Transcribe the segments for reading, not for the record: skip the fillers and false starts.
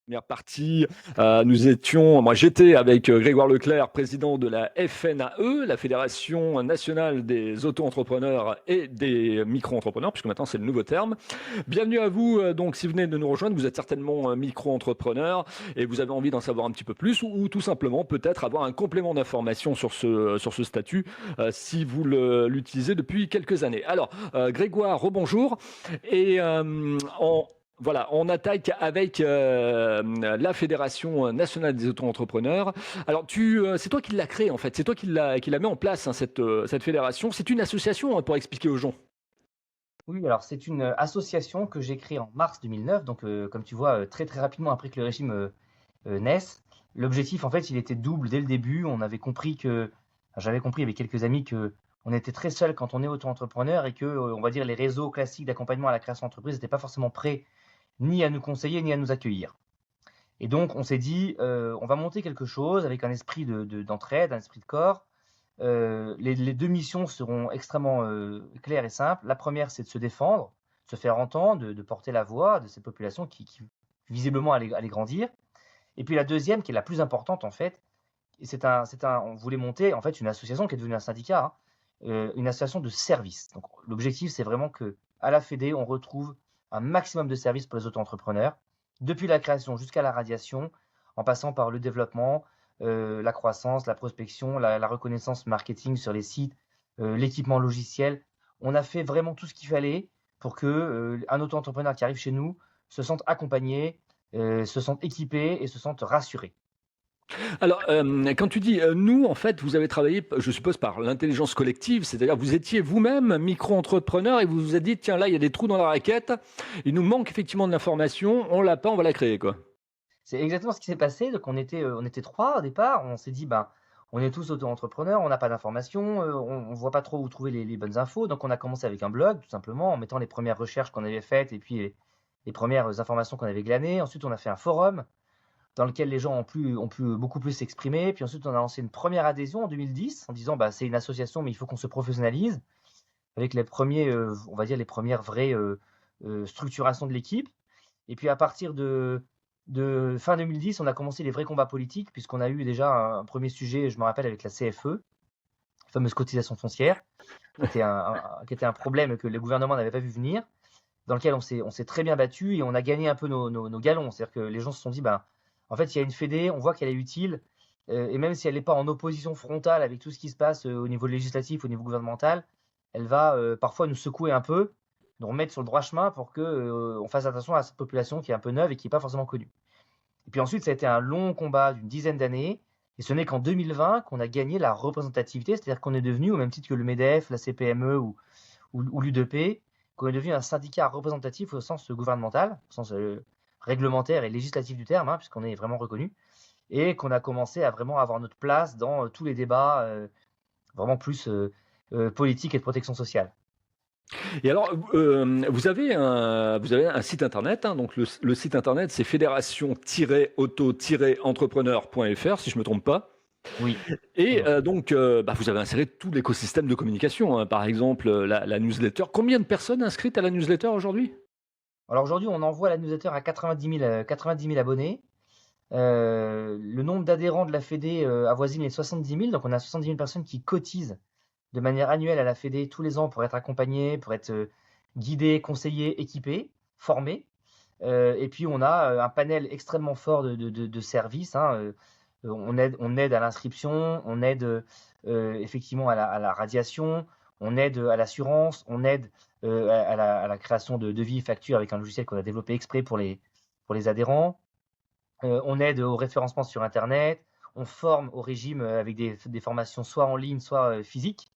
Première partie, moi j'étais avec Grégoire Leclerc, président de la FNAE, la Fédération nationale des auto-entrepreneurs et des micro-entrepreneurs, puisque maintenant c'est le nouveau terme. Bienvenue à vous, donc si vous venez de nous rejoindre, vous êtes certainement micro-entrepreneur et vous avez envie d'en savoir un petit peu plus ou tout simplement peut-être avoir un complément d'information sur ce statut si vous l'utilisez depuis quelques années. Alors, Grégoire, rebonjour. Et voilà, on attaque avec la Fédération nationale des auto-entrepreneurs. Alors, c'est toi qui l'as créé en fait, c'est toi qui l'a mis en place, hein, cette fédération. C'est une association, hein, pour expliquer aux gens. Oui, alors c'est une association que j'ai créée en mars 2009, donc comme tu vois, très très rapidement après que le régime naisse. L'objectif, en fait, il était double dès le début. J'avais compris avec quelques amis que on était très seul quand on est auto-entrepreneur et que, on va dire, les réseaux classiques d'accompagnement à la création d'entreprise n'étaient pas forcément prêts ni à nous conseiller ni à nous accueillir. Et donc, on s'est dit, on va monter quelque chose avec un esprit d'entraide, un esprit de corps. Les deux missions seront extrêmement claires et simples. La première, c'est de se défendre, de se faire entendre, de porter la voix de cette population qui visiblement allait grandir. Et puis la deuxième, qui est la plus importante en fait, on voulait monter en fait une association qui est devenue un syndicat, hein, une association de services. Donc l'objectif, c'est vraiment que à la Fédé, on retrouve un maximum de services pour les auto-entrepreneurs, depuis la création jusqu'à la radiation, en passant par le développement, la croissance, la prospection, la reconnaissance marketing sur les sites, l'équipement logiciel. On a fait vraiment tout ce qu'il fallait pour que un auto-entrepreneur qui arrive chez nous se sente accompagné, se sente équipé et se sente rassuré. Alors, quand tu dis nous, en fait, vous avez travaillé, je suppose, par l'intelligence collective, c'est-à-dire vous étiez vous-même micro-entrepreneur et vous vous êtes dit, tiens, là, il y a des trous dans la raquette, il nous manque effectivement de l'information, on l'a pas, on va la créer, quoi. C'est exactement ce qui s'est passé. Donc on était 3 au départ. On s'est dit: «Ben, on est tous auto-entrepreneurs, on n'a pas d'informations, on voit pas trop où trouver les bonnes infos». Donc on a commencé avec un blog tout simplement, en mettant les premières recherches qu'on avait faites et puis les premières informations qu'on avait glanées. Ensuite, on a fait un forum dans lequel les gens ont pu beaucoup plus s'exprimer. Puis ensuite, on a lancé une première adhésion en 2010 en disant: «Bah, c'est une association, mais il faut qu'on se professionnalise», avec les premiers, on va dire les premières vraies, structurations de l'équipe. Et puis à partir de fin 2010, on a commencé les vrais combats politiques, puisqu'on a eu déjà un premier sujet, je me rappelle, avec la CFE, la fameuse cotisation foncière, qui était un problème que le gouvernement n'avait pas vu venir, dans lequel on s'est très bien battu et on a gagné un peu nos galons. C'est-à-dire que les gens se sont dit, ben, en fait, il y a une fédé, on voit qu'elle est utile, et même si elle n'est pas en opposition frontale avec tout ce qui se passe au niveau législatif, au niveau gouvernemental, elle va parfois nous secouer un peu, nous remettre sur le droit chemin pour que on fasse attention à cette population qui est un peu neuve et qui n'est pas forcément connue. Et puis ensuite, ça a été un long combat d'une dizaine d'années. Et ce n'est qu'en 2020 qu'on a gagné la représentativité, c'est-à-dire qu'on est devenu, au même titre que le MEDEF, la CPME ou l'UDP, qu'on est devenu un syndicat représentatif au sens gouvernemental, au sens réglementaire et législatif du terme, hein, puisqu'on est vraiment reconnu, et qu'on a commencé à vraiment avoir notre place dans tous les débats vraiment plus politiques et de protection sociale. Et alors, vous avez un site internet, hein, donc le site internet, c'est fédération-auto-entrepreneur.fr, si je me trompe pas. Oui, c'est Et bon. donc, vous avez inséré tout l'écosystème de communication, hein, par exemple, la newsletter. Combien de personnes inscrites à la newsletter aujourd'hui? Alors aujourd'hui, on envoie la newsletter à 90 000 abonnés. Le nombre d'adhérents de la Fédé avoisine les 70 000, donc on a 70 000 personnes qui cotisent de manière annuelle à la Fédé tous les ans pour être accompagnées, pour être guidées, conseillées, équipées, formées. Et puis on a un panel extrêmement fort de services, hein. On aide à l'inscription, on aide effectivement à la radiation, on aide à l'assurance, on aide à la création de devis et factures avec un logiciel qu'on a développé exprès pour les adhérents. On aide au référencement sur internet, on forme au régime avec des formations soit en ligne, soit physiques,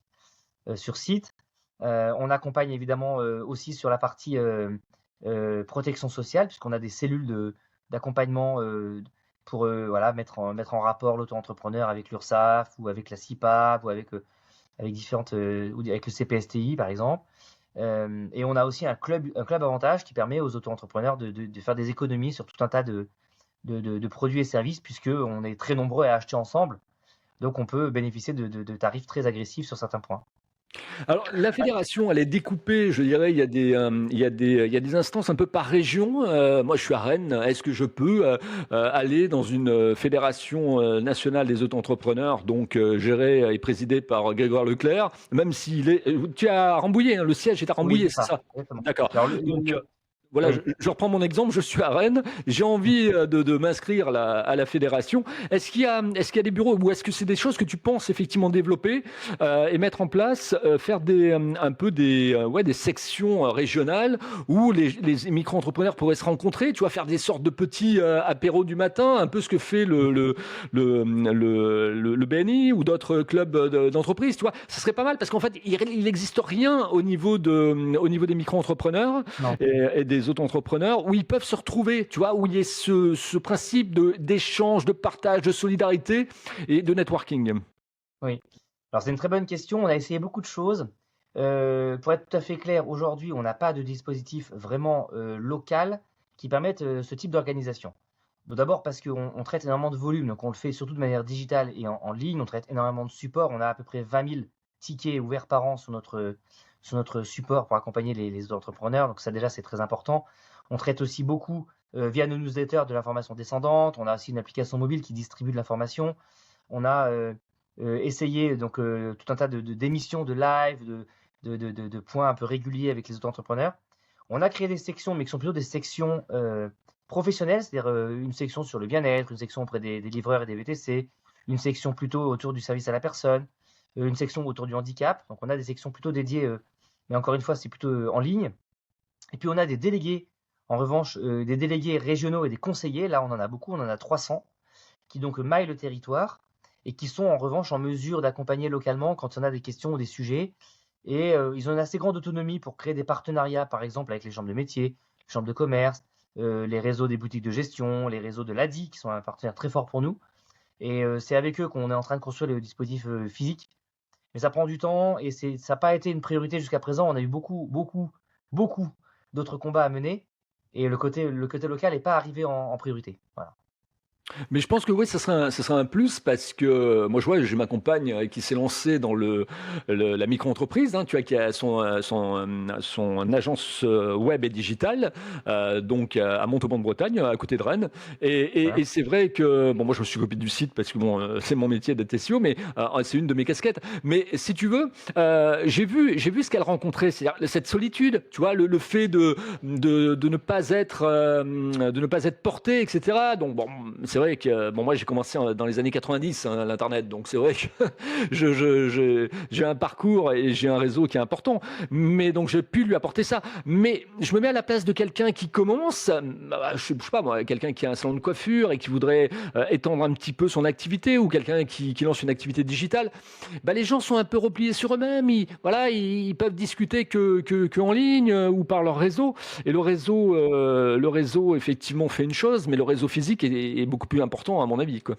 sur site. On accompagne évidemment aussi sur la partie protection sociale, puisqu'on a des cellules d'accompagnement pour voilà, mettre en rapport l'auto-entrepreneur avec l'URSSAF ou avec la CIPAP ou avec différentes, ou avec le CPSTI par exemple. Et on a aussi un club avantage qui permet aux auto-entrepreneurs de faire des économies sur tout un tas de produits et services, puisqu'on est très nombreux à acheter ensemble. Donc on peut bénéficier de tarifs très agressifs sur certains points. Alors, la fédération, elle est découpée, je dirais, il y a des instances un peu par région. Moi, je suis à Rennes. Est-ce que je peux aller dans une fédération nationale des auto-entrepreneurs, donc gérée et présidée par Grégoire Leclerc, même s'il est... Tu es à Rambouillet, hein, le siège est à Oui, Rambouillet, c'est c'est ça, ça? exactement. D'accord. Alors Donc, voilà, je, oui. je reprends mon exemple, je suis à Rennes, j'ai envie de m'inscrire à la fédération. Est-ce qu'il y a des bureaux ou est-ce que c'est des choses que tu penses effectivement développer et mettre en place, faire un peu ouais, des sections régionales où les micro-entrepreneurs pourraient se rencontrer, tu vois, faire des sortes de petits apéros du matin, un peu ce que fait le BNI ou d'autres clubs d'entreprise, tu vois. Ça serait pas mal parce qu'en fait, il n'existe rien au niveau des micro-entrepreneurs Non. et des auto-entrepreneurs où ils peuvent se retrouver, tu vois, où il y a ce principe d'échange, de partage, de solidarité et de networking. Oui. Alors c'est une très bonne question. On a essayé beaucoup de choses. Pour être tout à fait clair, aujourd'hui, on n'a pas de dispositif vraiment local qui permette ce type d'organisation. Donc d'abord parce qu'on traite énormément de volume, donc on le fait surtout de manière digitale et en ligne. On traite énormément de supports. On a à peu près 20 000 tickets ouverts par an sur notre support pour accompagner les entrepreneurs. Donc ça déjà, c'est très important. On traite aussi beaucoup via nos newsletters de l'information descendante. On a aussi une application mobile qui distribue de l'information. On a essayé donc tout un tas d'émissions, de live, de points un peu réguliers avec les auto-entrepreneurs. On a créé des sections, mais qui sont plutôt des sections professionnelles, c'est-à-dire une section sur le bien-être, une section auprès des livreurs et des VTC, une section plutôt autour du service à la personne, une section autour du handicap. Donc on a des sections plutôt dédiées, mais encore une fois, c'est plutôt en ligne. Et puis on a des délégués, en revanche, des délégués régionaux et des conseillers. Là, on en a beaucoup, on en a 300, qui donc maillent le territoire et qui sont en revanche en mesure d'accompagner localement quand on a des questions ou des sujets. Et ils ont une assez grande autonomie pour créer des partenariats, par exemple avec les chambres de métiers, les chambres de commerce, les réseaux des boutiques de gestion, les réseaux de l'ADI, qui sont un partenaire très fort pour nous. Et c'est avec eux qu'on est en train de construire le dispositif physique. Mais ça prend du temps et ça n'a pas été une priorité jusqu'à présent. On a eu beaucoup, beaucoup, beaucoup d'autres combats à mener et le côté local n'est pas arrivé en priorité. Voilà. Mais je pense que oui, ça sera un plus parce que moi, je vois, j'ai ma compagne qui s'est lancée dans la micro-entreprise, hein, tu vois, qui a son agence web et digitale, donc à Montauban-de-Bretagne, à côté de Rennes. Ouais. Et c'est vrai que, bon, moi, je me suis copié du site parce que bon, c'est mon métier d'être SEO, mais c'est une de mes casquettes. Mais si tu veux, j'ai vu ce qu'elle rencontrait, c'est-à-dire cette solitude, tu vois, le fait de ne pas être, de ne pas être porté, etc. Donc, bon, c'est vrai que bon, moi j'ai commencé dans les années 90 hein, l'Internet, donc c'est vrai que j'ai un parcours et j'ai un réseau qui est important, mais donc j'ai pu lui apporter ça. Mais je me mets à la place de quelqu'un qui commence, je sais pas moi, quelqu'un qui a un salon de coiffure et qui voudrait étendre un petit peu son activité ou quelqu'un qui lance une activité digitale. Bah, les gens sont un peu repliés sur eux-mêmes, voilà, ils peuvent discuter que en ligne ou par leur réseau. Et le réseau effectivement fait une chose, mais le réseau physique est beaucoup plus important à mon avis, quoi.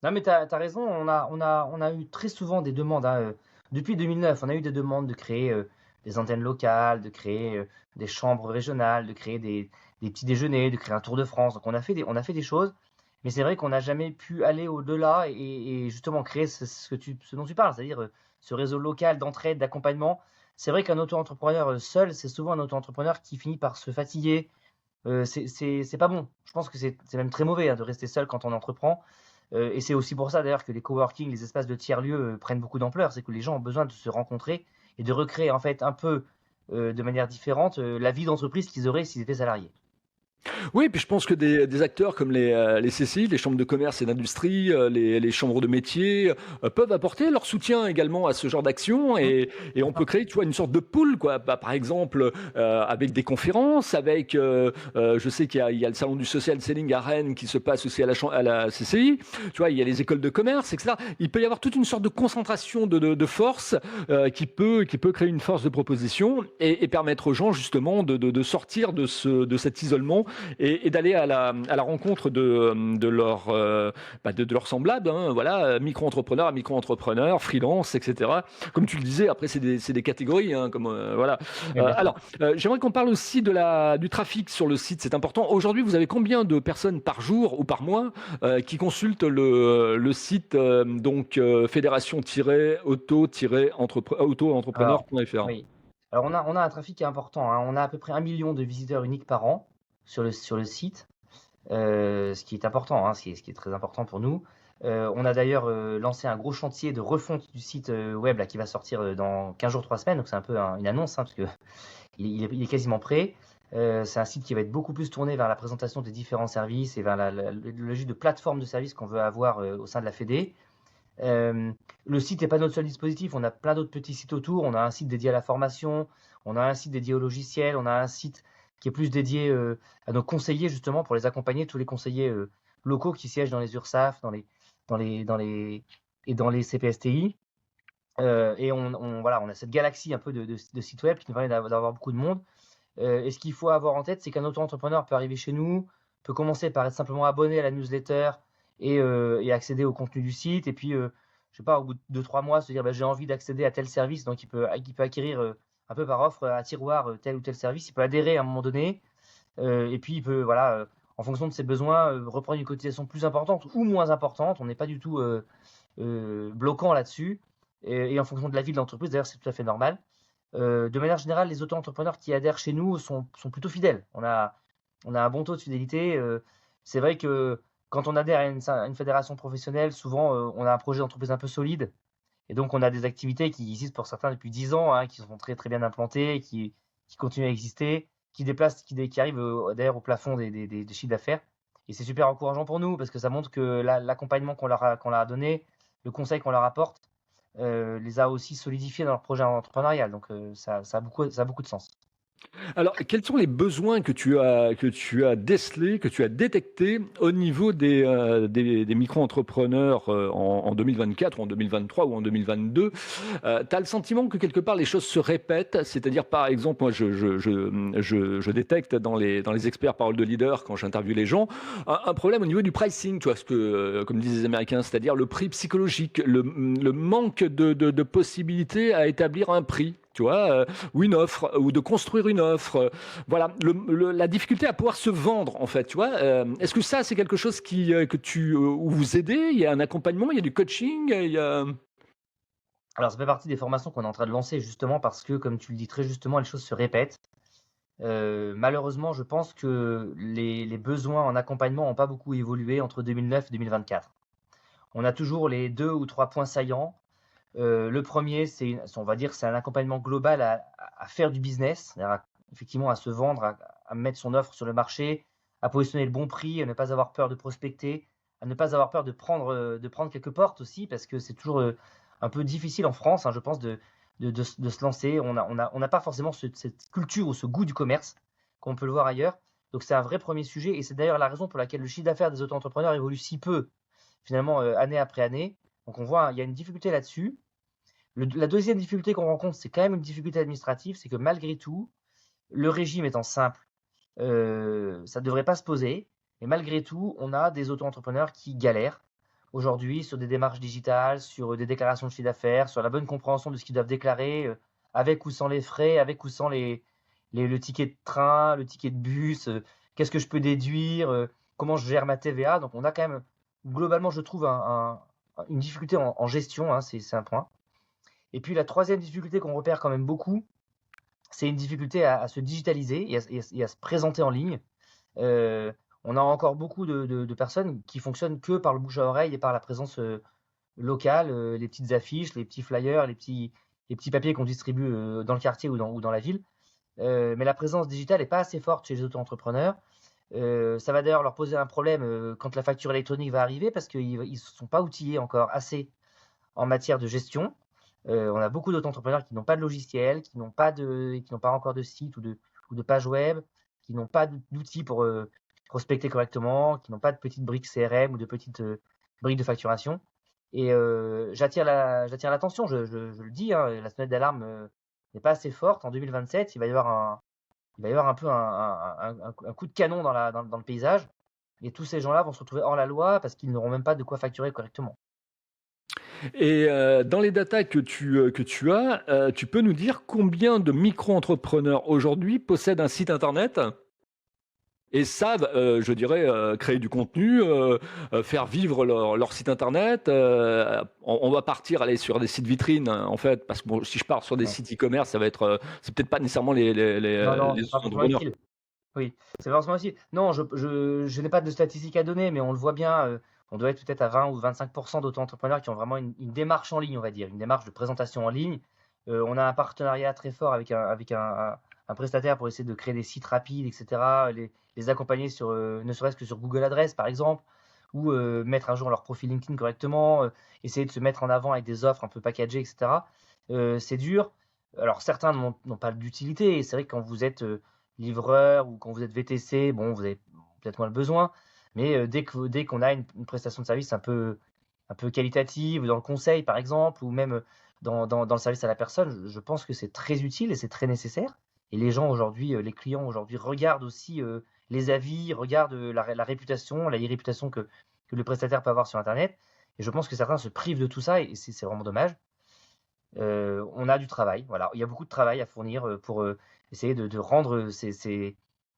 Non, mais tu as raison, on a eu très souvent des demandes, hein, depuis 2009, on a eu des demandes de créer des antennes locales, de créer des chambres régionales, de créer des petits déjeuners, de créer un Tour de France. Donc on a fait des choses, mais c'est vrai qu'on n'a jamais pu aller au-delà et justement créer ce dont tu parles, c'est-à-dire ce réseau local d'entraide, d'accompagnement. C'est vrai qu'un auto-entrepreneur seul, c'est souvent un auto-entrepreneur qui finit par se fatiguer. C'est pas bon. Je pense que c'est même très mauvais hein, de rester seul quand on entreprend. Et c'est aussi pour ça d'ailleurs que les coworking, les espaces de tiers-lieux prennent beaucoup d'ampleur. C'est que les gens ont besoin de se rencontrer et de recréer en fait un peu de manière différente la vie d'entreprise qu'ils auraient s'ils étaient salariés. Oui, puis je pense que des acteurs comme les CCI, les chambres de commerce et d'industrie, les chambres de métier, peuvent apporter leur soutien également à ce genre d'action Mmh, et on d'accord. peut créer, tu vois, une sorte de pool, quoi. Bah, par exemple, avec des conférences, avec, je sais il y a le salon du social selling à Rennes qui se passe aussi à la CCI. Tu vois, il y a les écoles de commerce, etc. Il peut y avoir toute une sorte de concentration de force qui peut créer une force de proposition et permettre aux gens justement de sortir de cet isolement et d'aller à la rencontre de leurs semblables, hein, voilà, micro-entrepreneurs, micro-entrepreneurs, freelance, etc. Comme tu le disais, après c'est des catégories, hein, comme voilà. Oui, bien sûr. J'aimerais qu'on parle aussi du trafic sur le site, c'est important. Aujourd'hui, vous avez combien de personnes par jour ou par mois qui consultent le site Alors, fédération-auto-entrepreneur.fr? oui. Alors, on a un trafic qui est important, hein. On a à peu près 1 million de visiteurs uniques par an sur le site, ce qui est important, hein, ce qui est très important pour nous. On a d'ailleurs lancé un gros chantier de refonte du site web là, qui va sortir dans 15 jours, 3 semaines. Donc, c'est un peu une annonce, hein, parce que il est quasiment prêt. C'est un site qui va être beaucoup plus tourné vers la présentation des différents services et vers le logique de plateforme de services qu'on veut avoir au sein de la Fédé. Le site n'est pas notre seul dispositif, on a plein d'autres petits sites autour. On a un site dédié à la formation, on a un site dédié au logiciel, on a un site qui est plus dédié à nos conseillers justement pour les accompagner, tous les conseillers locaux qui siègent dans les URSAF, et dans les CPSTI. Et voilà, on a cette galaxie un peu de sites web qui nous permet d'avoir beaucoup de monde. Et ce qu'il faut avoir en tête, c'est qu'un auto-entrepreneur peut arriver chez nous, peut commencer par être simplement abonné à la newsletter et accéder au contenu du site. Et puis, je sais pas, au bout de 2-3 mois, se dire bah, j'ai envie d'accéder à tel service. Donc, il peut acquérir un peu par offre à tiroir tel ou tel service. Il peut adhérer à un moment donné. Et puis, il peut, voilà, en fonction de ses besoins, reprendre une cotisation plus importante ou moins importante. On n'est pas du tout bloquant là-dessus. Et en fonction de la vie de l'entreprise, d'ailleurs, c'est tout à fait normal. De manière générale, les auto-entrepreneurs qui adhèrent chez nous sont plutôt fidèles. On a un bon taux de fidélité. C'est vrai que quand on adhère à une fédération professionnelle, souvent on a un projet d'entreprise un peu solide. Et donc on a des activités qui existent pour certains depuis 10 ans, hein, qui sont très très bien implantées, qui continuent à exister, qui arrivent d'ailleurs au plafond des chiffres d'affaires. Et c'est super encourageant pour nous parce que ça montre que l'accompagnement qu'on leur a donné, le conseil qu'on leur apporte, les a aussi solidifiés dans leur projet entrepreneurial. Donc ça a beaucoup de sens. Alors, quels sont les besoins que tu as décelés, que tu as détectés au niveau des micro-entrepreneurs en 2024 ou en 2023 ou en 2022? Tu as le sentiment que quelque part les choses se répètent, c'est-à-dire par exemple, moi je détecte dans les experts paroles de leader quand j'interviewe les gens, un problème au niveau du pricing, tu vois, comme disent les Américains, c'est-à-dire le prix psychologique, le manque de possibilités à établir un prix. Tu vois, ou une offre, ou de construire une offre. Voilà, la difficulté à pouvoir se vendre, en fait. Tu vois, est-ce que ça, c'est quelque chose où vous aidez? Il y a un accompagnement, il y a du coaching, il y a... Alors ça fait partie des formations qu'on est en train de lancer justement parce que, comme tu le dis très justement, les choses se répètent. Malheureusement, je pense que les besoins en accompagnement n'ont pas beaucoup évolué entre 2009 et 2024. On a toujours les 2 ou 3 points saillants. Le premier, on va dire, c'est un accompagnement global à faire du business, c'est-à-dire effectivement à se vendre, à mettre son offre sur le marché, à positionner le bon prix, à ne pas avoir peur de prospecter, à ne pas avoir peur de prendre quelques portes aussi, parce que c'est toujours un peu difficile en France, hein, je pense, de se lancer. On n'a pas forcément cette culture ou ce goût du commerce, qu'on peut le voir ailleurs. Donc c'est un vrai premier sujet, et c'est d'ailleurs la raison pour laquelle le chiffre d'affaires des auto-entrepreneurs évolue si peu, finalement, année après année. Donc on voit, il y a une difficulté là-dessus. La deuxième difficulté qu'on rencontre, c'est quand même une difficulté administrative, c'est que malgré tout, le régime étant simple, ça ne devrait pas se poser. Et malgré tout, on a des auto-entrepreneurs qui galèrent aujourd'hui sur des démarches digitales, sur des déclarations de chiffre d'affaires, sur la bonne compréhension de ce qu'ils doivent déclarer, avec ou sans les frais, avec ou sans le ticket de train, le ticket de bus, qu'est-ce que je peux déduire, comment je gère ma TVA. Donc on a quand même, globalement, je trouve, une difficulté en gestion, hein, c'est un point. Et puis la troisième difficulté qu'on repère quand même beaucoup, c'est une difficulté à se digitaliser et à se présenter en ligne. Euh, on a encore beaucoup de personnes qui fonctionnent que par le bouche à oreille et par la présence locale, les petites affiches, les petits flyers, les petits papiers qu'on distribue dans le quartier ou dans la ville. Mais la présence digitale n'est pas assez forte chez les auto-entrepreneurs. Ça va d'ailleurs leur poser un problème quand la facture électronique va arriver parce qu'ils ne sont pas outillés encore assez en matière de gestion. On a beaucoup d'auto-entrepreneurs qui n'ont pas de logiciel, qui n'ont pas encore de site ou de page web, qui n'ont pas d'outils pour prospecter correctement, qui n'ont pas de petites briques CRM ou de petites briques de facturation. Et j'attire l'attention, je le dis, hein, la sonnette d'alarme n'est pas assez forte. En 2027, il va y avoir il va y avoir un peu un coup de canon dans le paysage. Et tous ces gens-là vont se retrouver hors la loi parce qu'ils n'auront même pas de quoi facturer correctement. Et dans les datas que tu as, tu peux nous dire combien de micro-entrepreneurs aujourd'hui possèdent un site internet et savent, je dirais, créer du contenu, faire vivre leur site internet. On va partir aller sur des sites vitrines, hein, en fait, parce que bon, si je pars sur des Ouais. sites e-commerce, ça va être, c'est peut-être pas nécessairement Non, non, les c'est pas forcément entrepreneurs. utile. Oui, c'est pas forcément utile. Non, je n'ai pas de statistiques à donner, mais on le voit bien, on doit être peut-être à 20 ou 25% d'auto-entrepreneurs qui ont vraiment une démarche en ligne, on va dire, une démarche de présentation en ligne. On a un partenariat très fort avec un prestataire pour essayer de créer des sites rapides, etc. Les accompagner sur, ne serait-ce que sur Google Adresse, par exemple, ou mettre à jour leur profil LinkedIn correctement, essayer de se mettre en avant avec des offres un peu packagées, etc. C'est dur. Alors certains n'ont pas d'utilité. Et c'est vrai que quand vous êtes livreur ou quand vous êtes VTC, bon, vous avez peut-être moins le besoin. Mais dès qu'on a une prestation de service un peu qualitative, dans le conseil par exemple, ou même dans le service à la personne, je pense que c'est très utile et c'est très nécessaire. Et les gens aujourd'hui, les clients aujourd'hui regardent aussi les avis, regardent la réputation, la réputation que le prestataire peut avoir sur Internet. Et je pense que certains se privent de tout ça et c'est vraiment dommage. On a du travail, voilà. Il y a beaucoup de travail à fournir pour essayer de rendre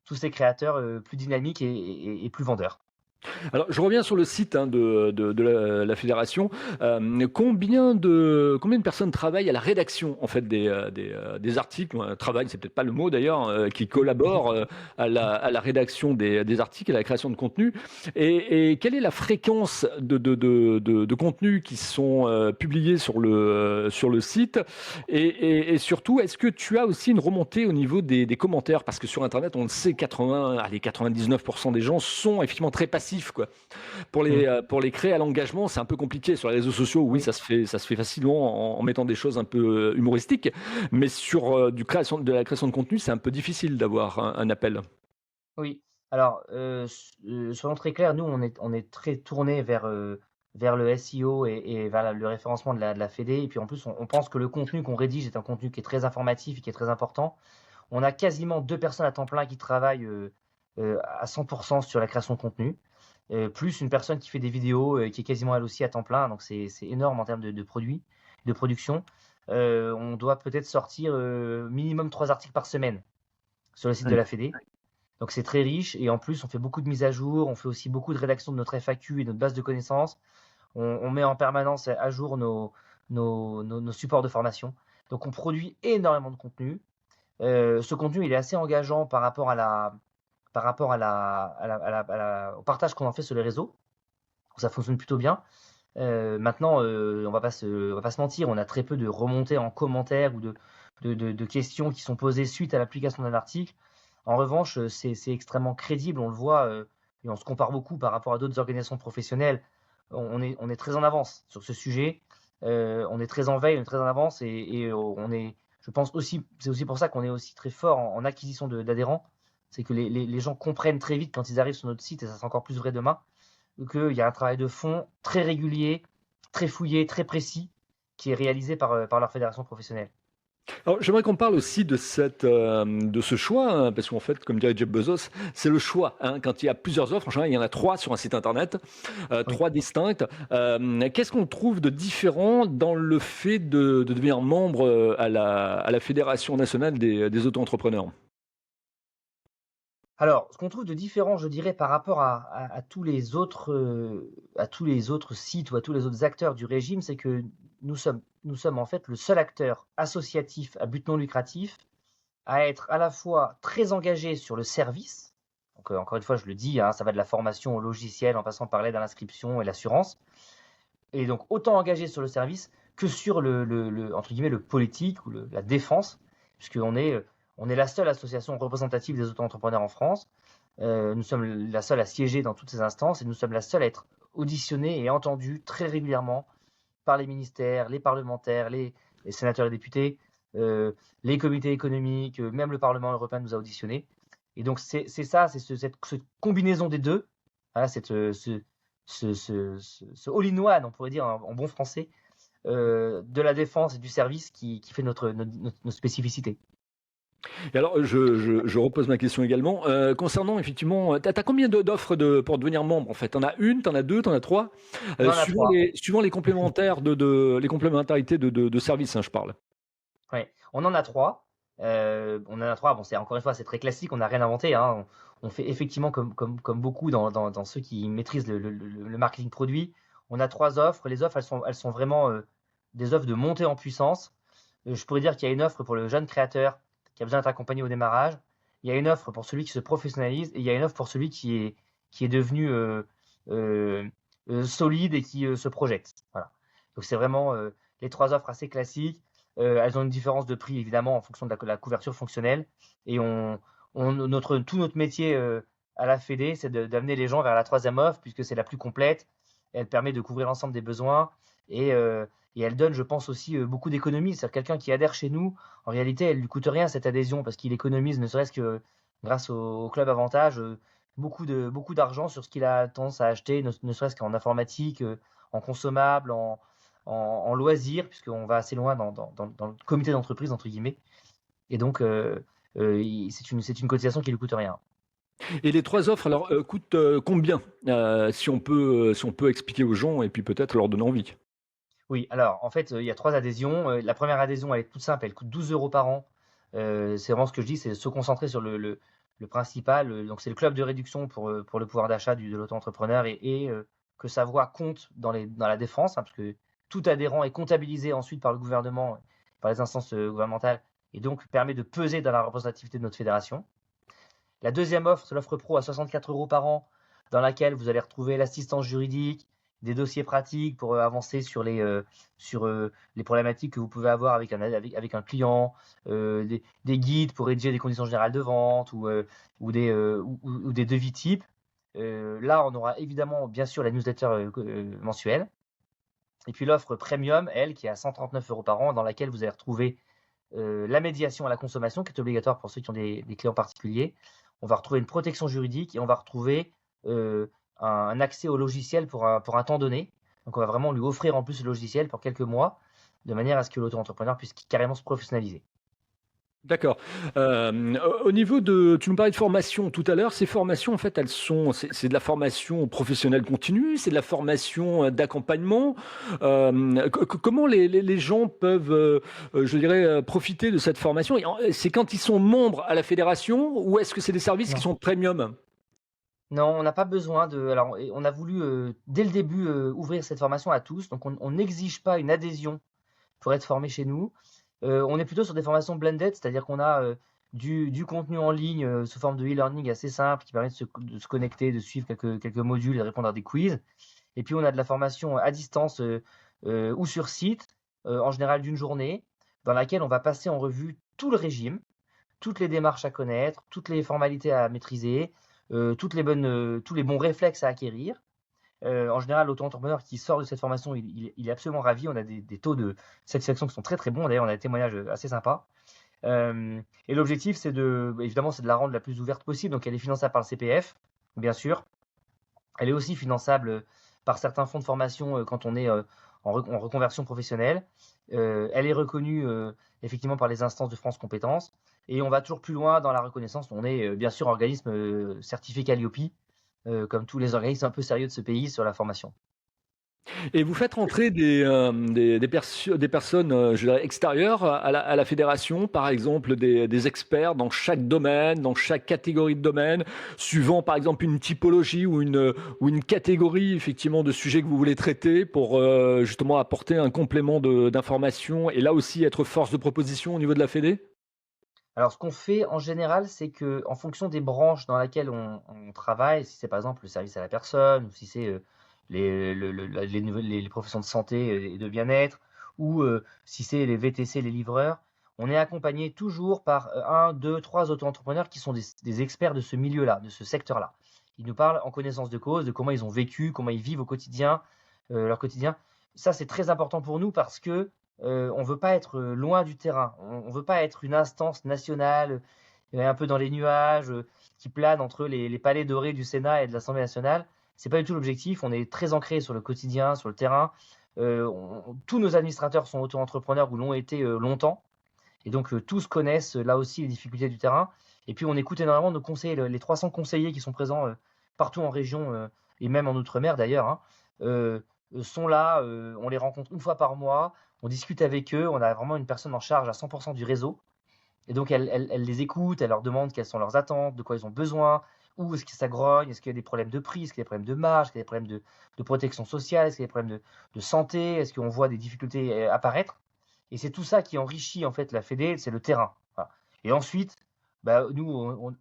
tous ces créateurs plus dynamiques et plus vendeurs. Alors, je reviens sur le site, hein, de la fédération. Combien de personnes travaillent à la rédaction en fait des articles? Travail, c'est peut-être pas le mot d'ailleurs, qui collaborent à la rédaction des articles, à la création de contenu. Et quelle est la fréquence de contenus qui sont publiés sur le site? Et surtout, est-ce que tu as aussi une remontée au niveau des commentaires? Parce que sur Internet, on le sait, 99% des gens sont effectivement très passifs, quoi. Mm. Pour les créer à l'engagement, c'est un peu compliqué. Sur les réseaux sociaux, oui, Oui, ça se fait facilement en mettant des choses un peu humoristiques. Mais sur de la création de contenu, c'est un peu difficile d'avoir un appel. oui. Alors, soyons très clairs, nous, on est très tourné vers le SEO et vers le référencement de la Fédé. Et puis en plus, on pense que le contenu qu'on rédige est un contenu qui est très informatif et qui est très important. On a quasiment 2 personnes à temps plein qui travaillent à 100% sur la création de contenu, plus une personne qui fait des vidéos, qui est quasiment elle aussi à temps plein. Donc c'est énorme en termes de produits, de production. On doit peut-être sortir minimum 3 articles par semaine sur le site de la Fédé. Donc c'est très riche et en plus on fait beaucoup de mises à jour, on fait aussi beaucoup de rédaction de notre FAQ et de notre base de connaissances. On met en permanence à jour nos supports de formation. Donc on produit énormément de contenu. Ce contenu, il est assez engageant par rapport au partage qu'on en fait sur les réseaux. Ça fonctionne plutôt bien. Maintenant, on va pas se mentir, on a très peu de remontées en commentaire ou de questions qui sont posées suite à l'application d'un article. En revanche, c'est extrêmement crédible, on le voit, et on se compare beaucoup par rapport à d'autres organisations professionnelles. On est très en avance sur ce sujet. On est très en veille, on est très en avance et on est, je pense aussi, c'est aussi pour ça qu'on est aussi très fort en acquisition d'adhérents. C'est que les gens comprennent très vite quand ils arrivent sur notre site, et ça sera encore plus vrai demain, qu'il y a un travail de fond très régulier, très fouillé, très précis, qui est réalisé par leur fédération professionnelle. Alors, j'aimerais qu'on parle aussi de ce choix, hein, parce qu'en fait, comme dirait Jeff Bezos, c'est le choix, hein. Quand il y a plusieurs offres, en général, il y en a trois sur un site internet, Oui. trois distinctes. Qu'est-ce qu'on trouve de différent dans le fait de devenir membre à la Fédération nationale des auto-entrepreneurs? Alors, ce qu'on trouve de différent, je dirais, par rapport à tous les autres sites ou à tous les autres acteurs du régime, c'est que nous sommes en fait le seul acteur associatif à but non lucratif à être à la fois très engagé sur le service. Donc, encore une fois, je le dis, hein, ça va de la formation au logiciel en passant par l'aide à l'inscription et l'assurance. Et donc, autant engagé sur le service que sur entre guillemets, le politique ou la défense, on est la seule association représentative des auto-entrepreneurs en France. Nous sommes la seule à siéger dans toutes ces instances et nous sommes la seule à être auditionnée et entendue très régulièrement par les ministères, les parlementaires, les sénateurs et députés, les comités économiques, même le Parlement européen nous a auditionnés. Et donc c'est ça, cette combinaison des deux, voilà, ce all-in-one, on pourrait dire en bon français, de la défense et du service qui fait notre spécificité. Et alors, je repose ma question également. Concernant effectivement, tu as combien d'offres pour devenir membre en fait? Tu en as une, tu en as deux, tu en as trois? On en a trois. Suivant les complémentaires les complémentarités de services, hein, je parle. Ouais, on en a trois. On en a trois. Bon, c'est encore une fois, c'est très classique. On n'a rien inventé, hein. On fait effectivement comme beaucoup dans ceux qui maîtrisent le marketing produit. On a trois offres. Les offres, elles sont vraiment des offres de montée en puissance. Je pourrais dire qu'il y a une offre pour le jeune créateur qui a besoin d'être accompagné au démarrage. Il y a une offre pour celui qui se professionnalise et il y a une offre pour celui qui est devenu euh, solide et qui se projette. Voilà. Donc c'est vraiment les trois offres assez classiques. Elles ont une différence de prix évidemment en fonction de la couverture fonctionnelle. Et tout notre métier à la Fédé, c'est d'amener les gens vers la troisième offre puisque c'est la plus complète. Elle permet de couvrir l'ensemble des besoins et elle donne, je pense aussi, beaucoup d'économies. C'est-à-dire quelqu'un qui adhère chez nous, en réalité, elle lui coûte rien cette adhésion parce qu'il économise, ne serait-ce que grâce au club avantage, beaucoup d'argent sur ce qu'il a tendance à acheter, ne serait-ce qu'en informatique, en consommable, en loisirs, puisqu'on va assez loin dans le comité d'entreprise, entre guillemets. Et donc, c'est une cotisation qui ne lui coûte rien. Et les trois offres, alors, coûtent combien? Si on peut expliquer aux gens et puis peut-être leur donner envie. Oui, alors en fait, il y a trois adhésions. La première adhésion, elle est toute simple, elle coûte 12 euros par an. C'est vraiment ce que je dis, c'est se concentrer sur le principal. Donc c'est le club de réduction pour le pouvoir d'achat de l'auto-entrepreneur et que sa voix compte dans la défense, hein, parce que tout adhérent est comptabilisé ensuite par le gouvernement, par les instances gouvernementales, et donc permet de peser dans la représentativité de notre fédération. La deuxième offre, c'est l'offre pro à 64 euros par an, dans laquelle vous allez retrouver l'assistance juridique, des dossiers pratiques pour avancer sur les problématiques que vous pouvez avoir avec un client, des guides pour rédiger des conditions générales de vente ou des devis types. Là, on aura évidemment, bien sûr, la newsletter mensuelle. Et puis l'offre premium, elle, qui est à 139 euros par an, dans laquelle vous allez retrouver la médiation à la consommation, qui est obligatoire pour ceux qui ont des clients particuliers. On va retrouver une protection juridique et on va retrouver un accès au logiciel pour un temps donné. Donc on va vraiment lui offrir en plus le logiciel pour quelques mois, de manière à ce que l'auto-entrepreneur puisse carrément se professionnaliser. D'accord. Au niveau tu nous parlais de formation tout à l'heure. Ces formations, en fait, c'est de la formation professionnelle continue, c'est de la formation d'accompagnement. Comment les gens peuvent, je dirais, profiter de cette formation? C'est quand ils sont membres à la fédération ou est-ce que c'est des services qui Non. sont premium? Non, on n'a pas besoin de. Alors, on a voulu dès le début ouvrir cette formation à tous. Donc, on n'exige pas une adhésion pour être formé chez nous. On est plutôt sur des formations blended, c'est-à-dire qu'on a du contenu en ligne sous forme de e-learning assez simple qui permet de se connecter, de suivre quelques modules et de répondre à des quiz. Et puis on a de la formation à distance ou sur site, en général d'une journée, dans laquelle on va passer en revue tout le régime, toutes les démarches à connaître, toutes les formalités à maîtriser, tous les bons réflexes à acquérir. En général, l'auto-entrepreneur qui sort de cette formation, il est absolument ravi. On a des taux de satisfaction qui sont très très bons. D'ailleurs, on a des témoignages assez sympas. Et l'objectif, évidemment, c'est de la rendre la plus ouverte possible. Donc, elle est finançable par le CPF, bien sûr. Elle est aussi finançable par certains fonds de formation quand on est en reconversion professionnelle. Elle est reconnue effectivement par les instances de France Compétences. Et on va toujours plus loin dans la reconnaissance. On est bien sûr organisme certifié Calliope, comme tous les organismes un peu sérieux de ce pays sur la formation. Et vous faites rentrer des personnes, je dirais, extérieures à la fédération, par exemple des experts dans chaque domaine, dans chaque catégorie de domaine, suivant par exemple une typologie ou une catégorie effectivement de sujets que vous voulez traiter pour justement apporter un complément d'information et là aussi être force de proposition au niveau de la Fédé? Alors, ce qu'on fait en général, c'est que, en fonction des branches dans lesquelles on travaille, si c'est par exemple le service à la personne, ou si c'est les professions de santé et de bien-être, ou si c'est les VTC, les livreurs, on est accompagné toujours par un, deux, trois auto-entrepreneurs qui sont des experts de ce milieu-là, de ce secteur-là. Ils nous parlent en connaissance de cause, de comment ils ont vécu, comment ils vivent au quotidien, leur quotidien. Ça, c'est très important pour nous parce que on veut pas être loin du terrain. On veut pas être une instance nationale un peu dans les nuages qui plane entre les palais dorés du Sénat et de l'Assemblée nationale. C'est pas du tout l'objectif. On est très ancré sur le quotidien, sur le terrain. Tous nos administrateurs sont auto-entrepreneurs ou l'ont été longtemps. Et donc, tous connaissent, là aussi, les difficultés du terrain. Et puis, on écoute énormément nos conseillers, les 300 conseillers qui sont présents partout en région et même en outre-mer d'ailleurs, hein, sont là. On les rencontre une fois par mois. On discute avec eux. On a vraiment une personne en charge à 100% du réseau. Et donc, elle les écoute, elle leur demande quelles sont leurs attentes, de quoi ils ont besoin, où est-ce que ça grogne, est-ce qu'il y a des problèmes de prix, est-ce qu'il y a des problèmes de marge, est-ce qu'il y a des problèmes de protection sociale, est-ce qu'il y a des problèmes de santé, est-ce qu'on voit des difficultés apparaître. Et c'est tout ça qui enrichit en fait la Fédé, c'est le terrain. Voilà. Et ensuite, bah, nous,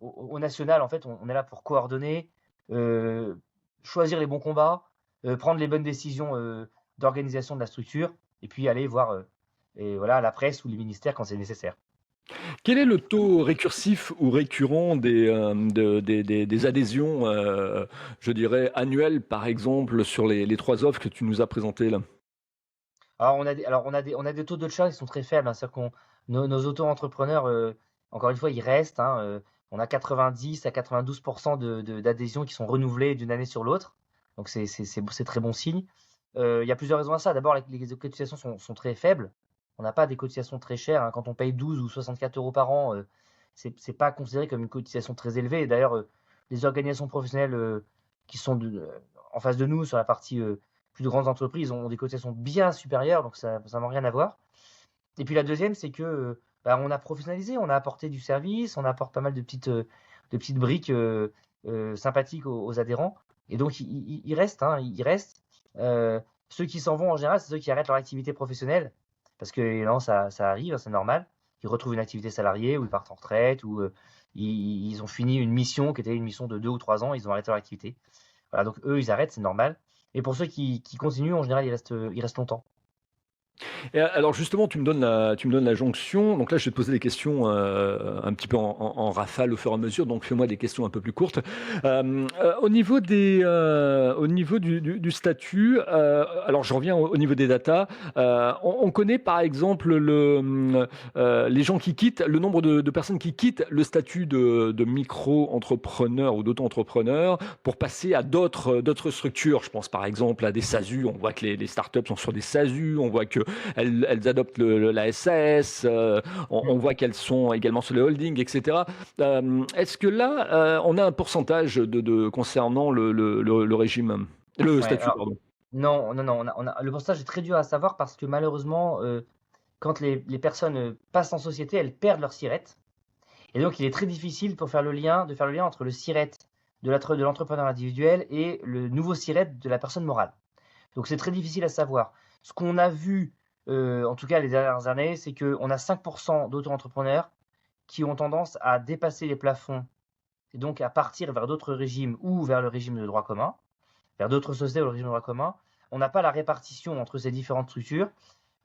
au national, en fait, on est là pour coordonner, euh, choisir les bons combats, prendre les bonnes décisions d'organisation de la structure, et puis aller voir et voilà, la presse ou les ministères quand c'est nécessaire. Quel est le taux récursif ou récurrent des adhésions, je dirais, annuelles, par exemple, sur les 3 offres que tu nous as présentées là? Alors on a des taux de churn qui sont très faibles, hein. C'est-à-dire nos auto-entrepreneurs, encore une fois, ils restent, hein, on a 90 à 92% d'adhésions qui sont renouvelées d'une année sur l'autre. Donc c'est très bon signe. Il y a plusieurs raisons à ça. D'abord, les cotisations sont très faibles. On n'a pas des cotisations très chères, hein. Quand on paye 12 ou 64 euros par an, c'est pas considéré comme une cotisation très élevée. Et d'ailleurs, les organisations professionnelles qui sont en face de nous sur la partie plus de grandes entreprises ont des cotisations bien supérieures, donc ça n'a rien à voir. Et puis la deuxième, c'est que bah, on a professionnalisé, on a apporté du service, on apporte pas mal de petites briques sympathiques aux adhérents. Et donc ils restent, hein, ils restent. Ceux qui s'en vont en général, c'est ceux qui arrêtent leur activité professionnelle, parce que non, ça arrive, hein, c'est normal. Ils retrouvent une activité salariée ou ils partent en retraite ou ils ont fini une mission qui était une mission de 2 ou 3 ans, ils ont arrêté leur activité. Voilà, donc eux, ils arrêtent, c'est normal. Et pour ceux qui continuent, en général, ils restent longtemps. Et alors justement, tu me donnes la jonction. Donc là, je vais te poser des questions un petit peu en rafale au fur et à mesure. Donc fais-moi des questions un peu plus courtes. Au niveau du statut, alors je reviens au niveau des datas. On connaît par exemple les gens qui quittent, le nombre de personnes qui quittent le statut de micro-entrepreneur ou d'auto-entrepreneur pour passer à d'autres structures. Je pense par exemple à des SASU. On voit que les startups sont sur des SASU. On voit que elles adoptent la SAS, on voit qu'elles sont également sur le holding, etc. Est-ce que là, on a un pourcentage concernant le régime, le Ouais, statut, alors, pardon? non, non, non, le pourcentage est très dur à savoir parce que malheureusement, quand les personnes passent en société, elles perdent leur SIRET. Et donc, il est très difficile de faire le lien entre le SIRET de l'entrepreneur individuel et le nouveau SIRET de la personne morale. Donc, c'est très difficile à savoir. Ce qu'on a vu, en tout cas les dernières années, c'est qu'on a 5% d'auto-entrepreneurs qui ont tendance à dépasser les plafonds et donc à partir vers d'autres régimes ou vers le régime de droit commun, vers d'autres sociétés ou le régime de droit commun. On n'a pas la répartition entre ces différentes structures.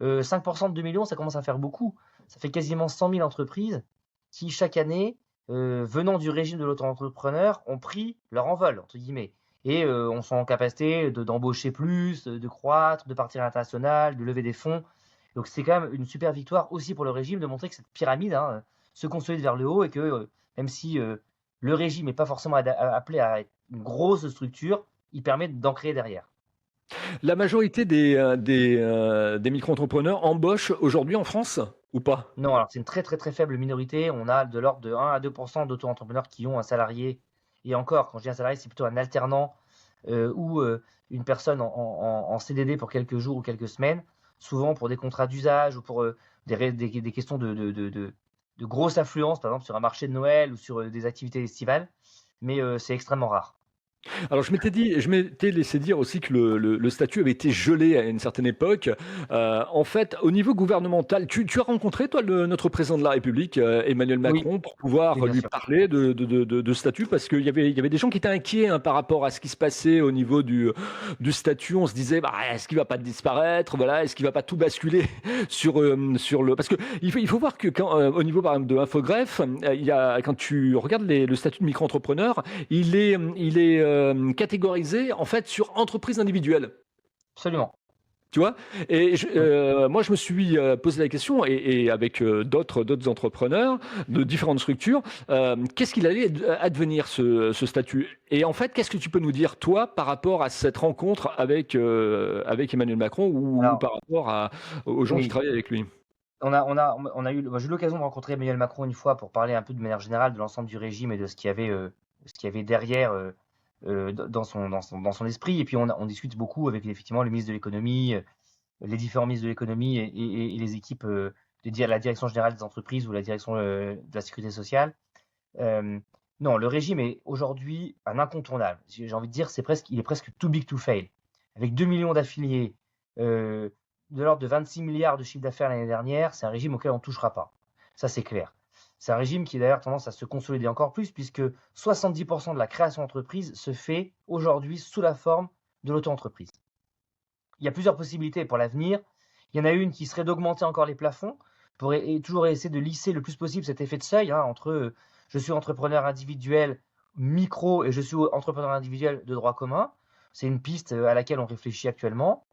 5% de 2 millions, ça commence à faire beaucoup. Ça fait quasiment 100 000 entreprises qui, chaque année, venant du régime de l'auto-entrepreneur, ont pris leur envol, entre guillemets. Et on sont en capacité d'embaucher plus, de croître, de partir à l'international, de lever des fonds. Donc c'est quand même une super victoire aussi pour le régime de montrer que cette pyramide, hein, se consolide vers le haut et que même si le régime n'est pas forcément appelé à être une grosse structure, il permet d'en créer derrière. La majorité des micro-entrepreneurs embauchent aujourd'hui en France ou pas? Non, alors c'est une très très très faible minorité. On a de l'ordre de 1 à 2% d'auto-entrepreneurs qui ont un salarié. Et encore, quand je dis un salarié, c'est plutôt un alternant ou une personne en CDD pour quelques jours ou quelques semaines, souvent pour des contrats d'usage ou pour des questions de grosse affluence, par exemple sur un marché de Noël ou sur des activités estivales. Mais c'est extrêmement rare. Alors je m'étais laissé dire aussi que le statut avait été gelé à une certaine époque. En fait, au niveau gouvernemental, tu as rencontré toi notre président de la République, Emmanuel Oui, Macron, pour pouvoir oui, bien lui sûr. parler de statut, parce qu'il y avait des gens qui étaient inquiets, hein, par rapport à ce qui se passait au niveau du statut. On se disait, bah, est-ce qu'il va pas disparaître? Voilà, est-ce qu'il va pas tout basculer sur le... Parce que il faut voir que au niveau par exemple de Infogreffe, quand tu regardes le statut de micro-entrepreneur, il est catégorisé en fait sur entreprise individuelle. Absolument. Tu vois? Et moi, je me suis posé la question, et avec d'autres entrepreneurs de différentes structures, qu'est-ce qu'il allait advenir ce statut? Et en fait, qu'est-ce que tu peux nous dire, toi, par rapport à cette rencontre avec Emmanuel Macron, ou Alors, par rapport aux gens qui oui. travaillent avec lui? moi, j'ai eu l'occasion de rencontrer Emmanuel Macron une fois pour parler un peu de manière générale de l'ensemble du régime et de ce qu'il y avait derrière dans son esprit. Et puis on discute beaucoup avec effectivement le ministre de l'économie, les différents ministres de l'économie et les équipes la direction générale des entreprises ou la direction de la sécurité sociale. Euh, non, le régime est aujourd'hui un incontournable. J'ai envie de dire, il est presque too big to fail. Avec 2 millions d'affiliés, euh, de l'ordre de 26 milliards de chiffre d'affaires l'année dernière, c'est un régime auquel on ne touchera pas. Ça, c'est clair. C'est un régime qui a d'ailleurs tendance à se consolider encore plus, puisque 70% de la création d'entreprise se fait aujourd'hui sous la forme de l'auto-entreprise. Il y a plusieurs possibilités pour l'avenir. Il y en a une qui serait d'augmenter encore les plafonds pour toujours essayer de lisser le plus possible cet effet de seuil entre je suis entrepreneur individuel micro et je suis entrepreneur individuel de droit commun. C'est une piste à laquelle on réfléchit actuellement.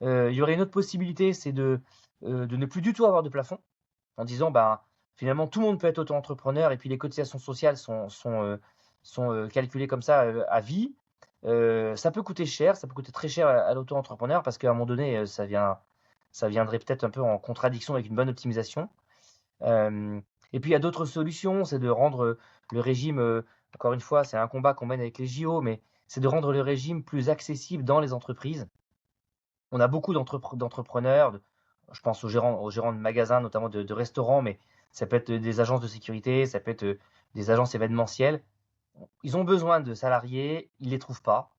Il y aurait une autre possibilité, c'est de ne plus du tout avoir de plafond, en disant finalement tout le monde peut être auto-entrepreneur et puis les cotisations sociales sont calculées comme ça à vie. Ça peut coûter cher, ça peut coûter très cher à l'auto-entrepreneur parce qu'à un moment donné, ça viendrait peut-être un peu en contradiction avec une bonne optimisation. Et puis il y a d'autres solutions, c'est de rendre le régime, encore une fois, c'est un combat qu'on mène avec les JO, mais c'est de rendre le régime plus accessible dans les entreprises. On a beaucoup d'entrepreneurs, je pense aux gérants de magasins, notamment de restaurants, mais ça peut être des agences de sécurité, ça peut être des agences événementielles. Ils ont besoin de salariés, ils ne les trouvent pas.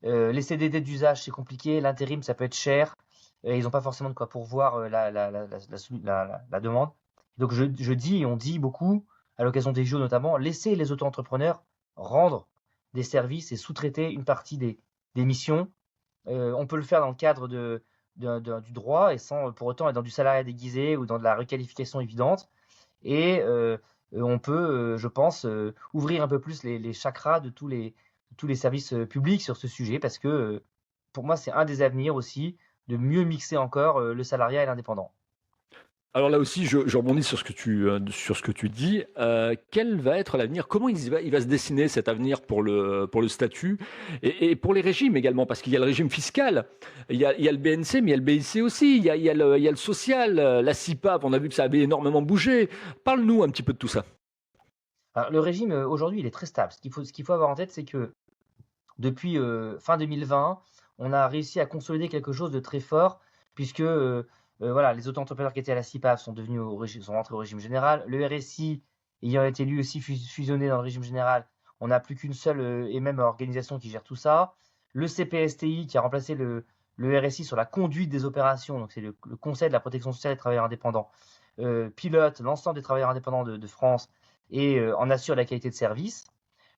Les CDD d'usage, c'est compliqué. L'intérim, ça peut être cher. Ils n'ont pas forcément de quoi pourvoir la demande. Donc je dis, et on dit beaucoup, à l'occasion des JO notamment, laissez les auto-entrepreneurs rendre des services et sous-traiter une partie des missions. On peut le faire dans le cadre du droit et sans pour autant être dans du salariat déguisé ou dans de la requalification évidente. Et on peut, je pense, ouvrir un peu plus les chakras de tous les services publics sur ce sujet parce que pour moi, c'est un des avenirs aussi de mieux mixer encore le salariat et l'indépendant. Alors là aussi, je rebondis sur ce que tu dis. Quel va être l'avenir? Comment il va se dessiner cet avenir pour le statut et pour les régimes également? Parce qu'il y a le régime fiscal, il y a le BNC, mais il y a le BIC aussi, il y a le social, la CIPAP, on a vu que ça avait énormément bougé. Parle-nous un petit peu de tout ça. Alors, le régime aujourd'hui, il est très stable. Ce qu'il faut avoir en tête, c'est que depuis fin 2020, on a réussi à consolider quelque chose de très fort, puisque voilà, les auto-entrepreneurs qui étaient à la CIPAF sont rentrés au régime général. Le RSI ayant été lui aussi fusionné dans le régime général, on n'a plus qu'une seule et même organisation qui gère tout ça. Le CPSTI qui a remplacé le RSI sur la conduite des opérations, donc c'est le Conseil de la protection sociale des travailleurs indépendants, pilote l'ensemble des travailleurs indépendants de France et en assure la qualité de service.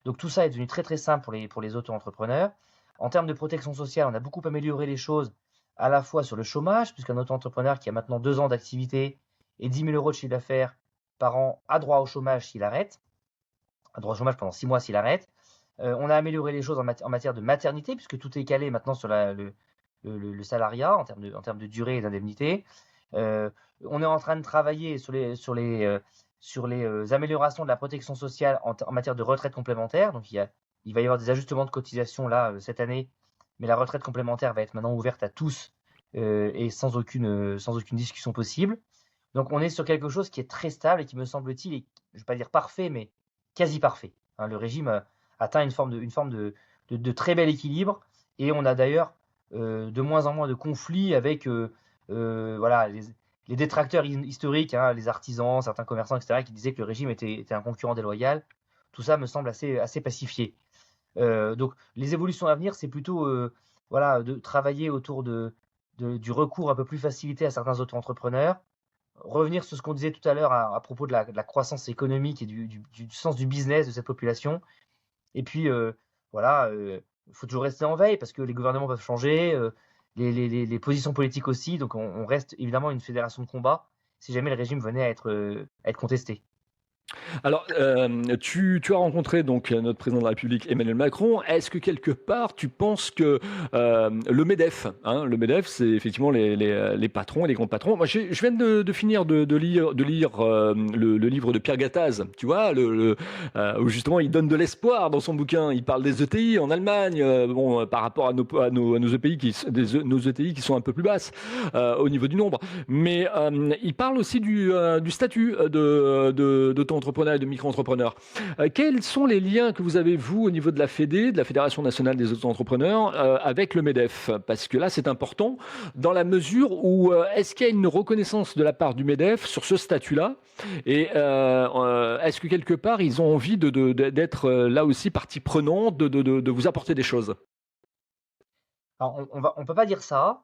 Donc tout ça est devenu très très simple pour les auto-entrepreneurs. En termes de protection sociale, on a beaucoup amélioré les choses à la fois sur le chômage, puisqu'un auto-entrepreneur qui a maintenant 2 ans d'activité et 10 000 euros de chiffre d'affaires par an a droit au chômage s'il arrête, a droit au chômage pendant 6 mois s'il arrête. On a amélioré les choses en matière de maternité, puisque tout est calé maintenant sur le salariat en termes de durée et d'indemnité. On est en train de travailler sur les améliorations de la protection sociale en matière de retraite complémentaire. Donc il va y avoir des ajustements de cotisation là cette année, mais la retraite complémentaire va être maintenant ouverte à tous et sans aucune discussion possible. Donc on est sur quelque chose qui est très stable et qui me semble-t-il, je ne vais pas dire parfait, mais quasi parfait. Le régime atteint une forme de très bel équilibre et on a d'ailleurs de moins en moins de conflits avec voilà, les détracteurs historiques, les artisans, certains commerçants, etc., qui disaient que le régime était un concurrent déloyal. Tout ça me semble assez pacifié. Donc les évolutions à venir, c'est plutôt voilà, de travailler autour du recours un peu plus facilité à certains auto-entrepreneurs, revenir sur ce qu'on disait tout à l'heure à propos de la croissance économique et du sens du business de cette population. Et puis voilà, il faut toujours rester en veille parce que les gouvernements peuvent changer, les positions politiques aussi. Donc on reste évidemment une fédération de combat si jamais le régime venait à être contesté. Alors, tu as rencontré donc notre président de la République Emmanuel Macron. Est-ce que quelque part tu penses que, le MEDEF, hein, le MEDEF, c'est effectivement les patrons et les grands patrons. Moi, je viens de finir de lire, le livre de Pierre Gattaz, tu vois? Où justement il donne de l'espoir dans son bouquin. Il parle des ETI en Allemagne, bon, par rapport à nos EPI nos ETI qui sont un peu plus basses, au niveau du nombre. Mais il parle aussi du statut d'auto-entrepreneur et de micro-entrepreneur. Quels sont les liens que vous avez, vous, au niveau de la FEDE, de la Fédération nationale des auto-entrepreneurs, avec le MEDEF? Parce que là, c'est important dans la mesure où est-ce qu'il y a une reconnaissance de la part du MEDEF sur ce statut-là? Et est-ce que quelque part, ils ont envie d'être là aussi partie prenante, de vous apporter des choses? Alors on peut pas dire ça.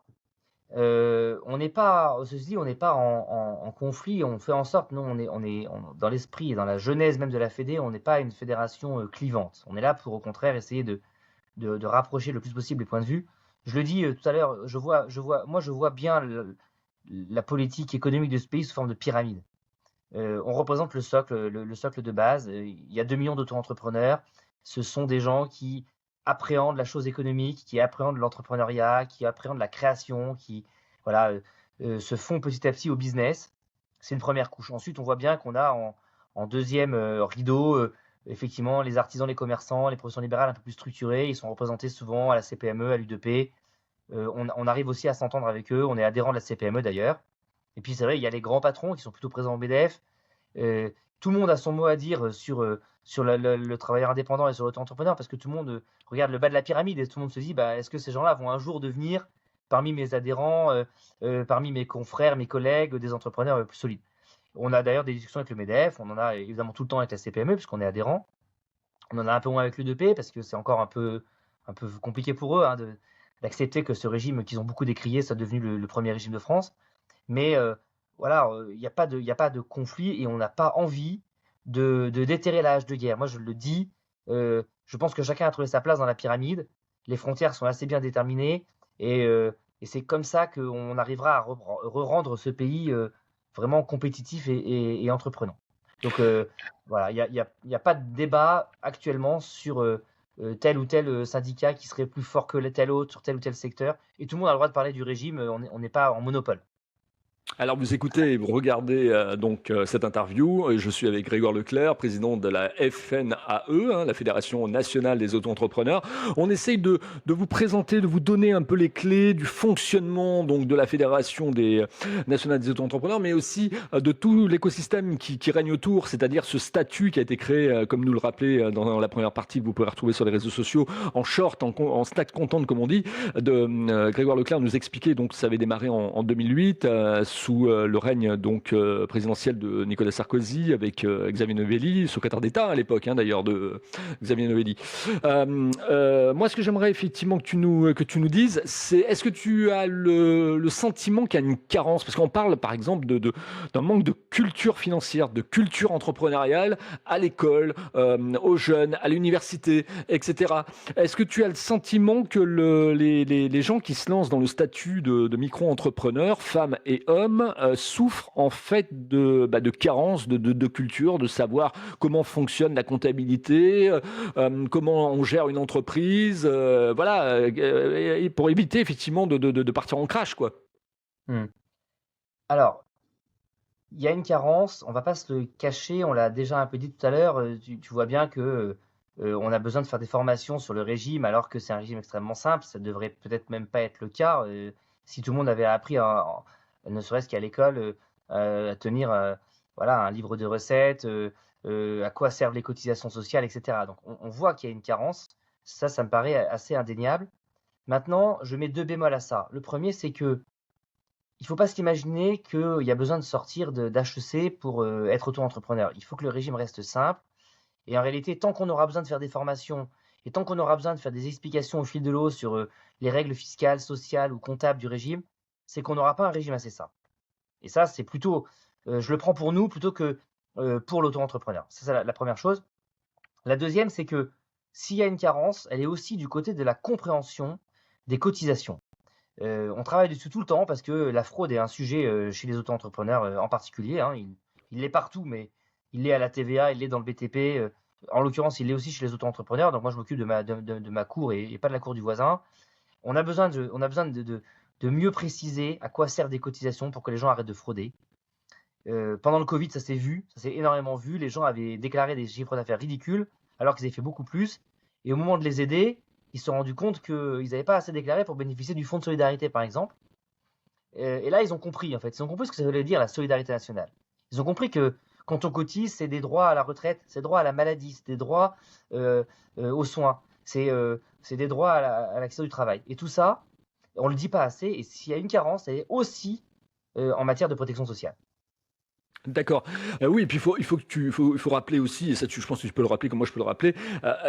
On n'est pas, ceci dit, on n'est pas en conflit. On fait en sorte, nous, dans l'esprit et dans la genèse même de la Fédé, on n'est pas une fédération clivante. On est là pour, au contraire, essayer de rapprocher le plus possible les points de vue. Je le dis tout à l'heure, moi, je vois bien la politique économique de ce pays sous forme de pyramide. On représente le socle, le socle de base. Il y a 2 millions d'auto-entrepreneurs. Ce sont des gens qui appréhendent la chose économique, qui appréhendent l'entrepreneuriat, qui appréhendent la création, qui voilà, se font petit à petit au business. C'est une première couche. Ensuite, on voit bien qu'on a en deuxième rideau, effectivement, les artisans, les commerçants, les professions libérales un peu plus structurées. Ils sont représentés souvent à la CPME, à l'UDP. On arrive aussi à s'entendre avec eux. On est adhérent de la CPME d'ailleurs. Et puis c'est vrai, il y a les grands patrons qui sont plutôt présents au MEDEF. Tout le monde a son mot à dire sur le travailleur indépendant et sur l'auto-entrepreneur parce que tout le monde regarde le bas de la pyramide et tout le monde se dit bah, est-ce que ces gens-là vont un jour devenir parmi mes adhérents, parmi mes confrères, mes collègues, des entrepreneurs plus solides. On a d'ailleurs des discussions avec le MEDEF, on en a évidemment tout le temps avec la CPME puisqu'on est adhérent. On en a un peu moins avec l'UDP parce que c'est encore un peu compliqué pour eux d'accepter que ce régime qu'ils ont beaucoup décrié soit devenu le premier régime de France. Mais voilà, il n'y a pas de conflit et on n'a pas envie de déterrer la hache de guerre. Moi, je le dis, je pense que chacun a trouvé sa place dans la pyramide. Les frontières sont assez bien déterminées et c'est comme ça qu'on arrivera à rendre ce pays vraiment compétitif et entreprenant. Donc voilà, il y a pas de débat actuellement sur tel ou tel syndicat qui serait plus fort que tel autre sur tel ou tel secteur. Et tout le monde a le droit de parler du régime, on n'est pas en monopole. Alors vous écoutez et vous regardez cette interview. Je suis avec Grégoire Leclerc, président de la FNAE, hein, la Fédération nationale des auto-entrepreneurs. On essaye de vous présenter, de vous donner un peu les clés du fonctionnement donc de la Fédération nationale des auto-entrepreneurs, mais aussi de tout l'écosystème qui règne autour, c'est-à-dire ce statut qui a été créé, comme nous le rappelait dans la première partie, que vous pouvez retrouver sur les réseaux sociaux, en short, en snack content, comme on dit, de Grégoire Leclerc nous expliquait, donc ça avait démarré en 2008, sous le règne donc présidentiel de Nicolas Sarkozy avec Xavier Novelli, secrétaire d'État à l'époque d'ailleurs de Xavier Novelli. Moi, ce que j'aimerais effectivement que tu nous dises, c'est est-ce que tu as le sentiment qu'il y a une carence, parce qu'on parle par exemple d'un manque de culture financière, de culture entrepreneuriale à l'école, aux jeunes, à l'université, etc. Est-ce que tu as le sentiment que les gens qui se lancent dans le statut de micro-entrepreneurs, femmes et hommes, souffrent en fait de carence de culture, de savoir comment fonctionne la comptabilité, comment on gère une entreprise, voilà, et pour éviter effectivement de partir en crash, quoi. Hmm. Alors, il y a une carence, on va pas se le cacher, on l'a déjà un peu dit tout à l'heure, tu vois bien que on a besoin de faire des formations sur le régime alors que c'est un régime extrêmement simple, ça devrait peut-être même pas être le cas. Si tout le monde avait appris, ne serait-ce qu'à l'école, à tenir voilà, un livre de recettes, à quoi servent les cotisations sociales, etc. Donc on voit qu'il y a une carence, ça me paraît assez indéniable. Maintenant, je mets 2 bémols à ça. Le premier, c'est que il faut pas s'imaginer qu'il y a besoin de sortir d'HEC pour être auto-entrepreneur. Il faut que le régime reste simple. Et en réalité, tant qu'on aura besoin de faire des formations et tant qu'on aura besoin de faire des explications au fil de l'eau sur les règles fiscales, sociales ou comptables du régime, c'est qu'on n'aura pas un régime assez simple. Et ça, c'est plutôt, je le prends pour nous plutôt que pour l'auto-entrepreneur. Ça, c'est la première chose. La deuxième, c'est que s'il y a une carence, elle est aussi du côté de la compréhension des cotisations. On travaille dessus tout le temps parce que la fraude est un sujet chez les auto-entrepreneurs en particulier, hein. Il l'est partout, mais il l'est à la TVA, il l'est dans le BTP. En l'occurrence, il l'est aussi chez les auto-entrepreneurs. Donc moi, je m'occupe de ma cour et pas de la cour du voisin. On a besoin de mieux préciser à quoi servent des cotisations pour que les gens arrêtent de frauder. Pendant le Covid, ça s'est vu, ça s'est énormément vu. Les gens avaient déclaré des chiffres d'affaires ridicules alors qu'ils avaient fait beaucoup plus. Et au moment de les aider, ils se sont rendus compte qu'ils n'avaient pas assez déclaré pour bénéficier du fonds de solidarité, par exemple. Et là, ils ont compris, en fait. Ils ont compris ce que ça voulait dire, la solidarité nationale. Ils ont compris que quand on cotise, c'est des droits à la retraite, c'est des droits à la maladie, c'est des droits aux soins, c'est des droits à l'accès du travail. Et tout ça, on ne le dit pas assez. Et s'il y a une carence, c'est aussi en matière de protection sociale. D'accord. Oui, et puis il faut rappeler aussi, et ça je pense que tu peux le rappeler comme moi je peux le rappeler,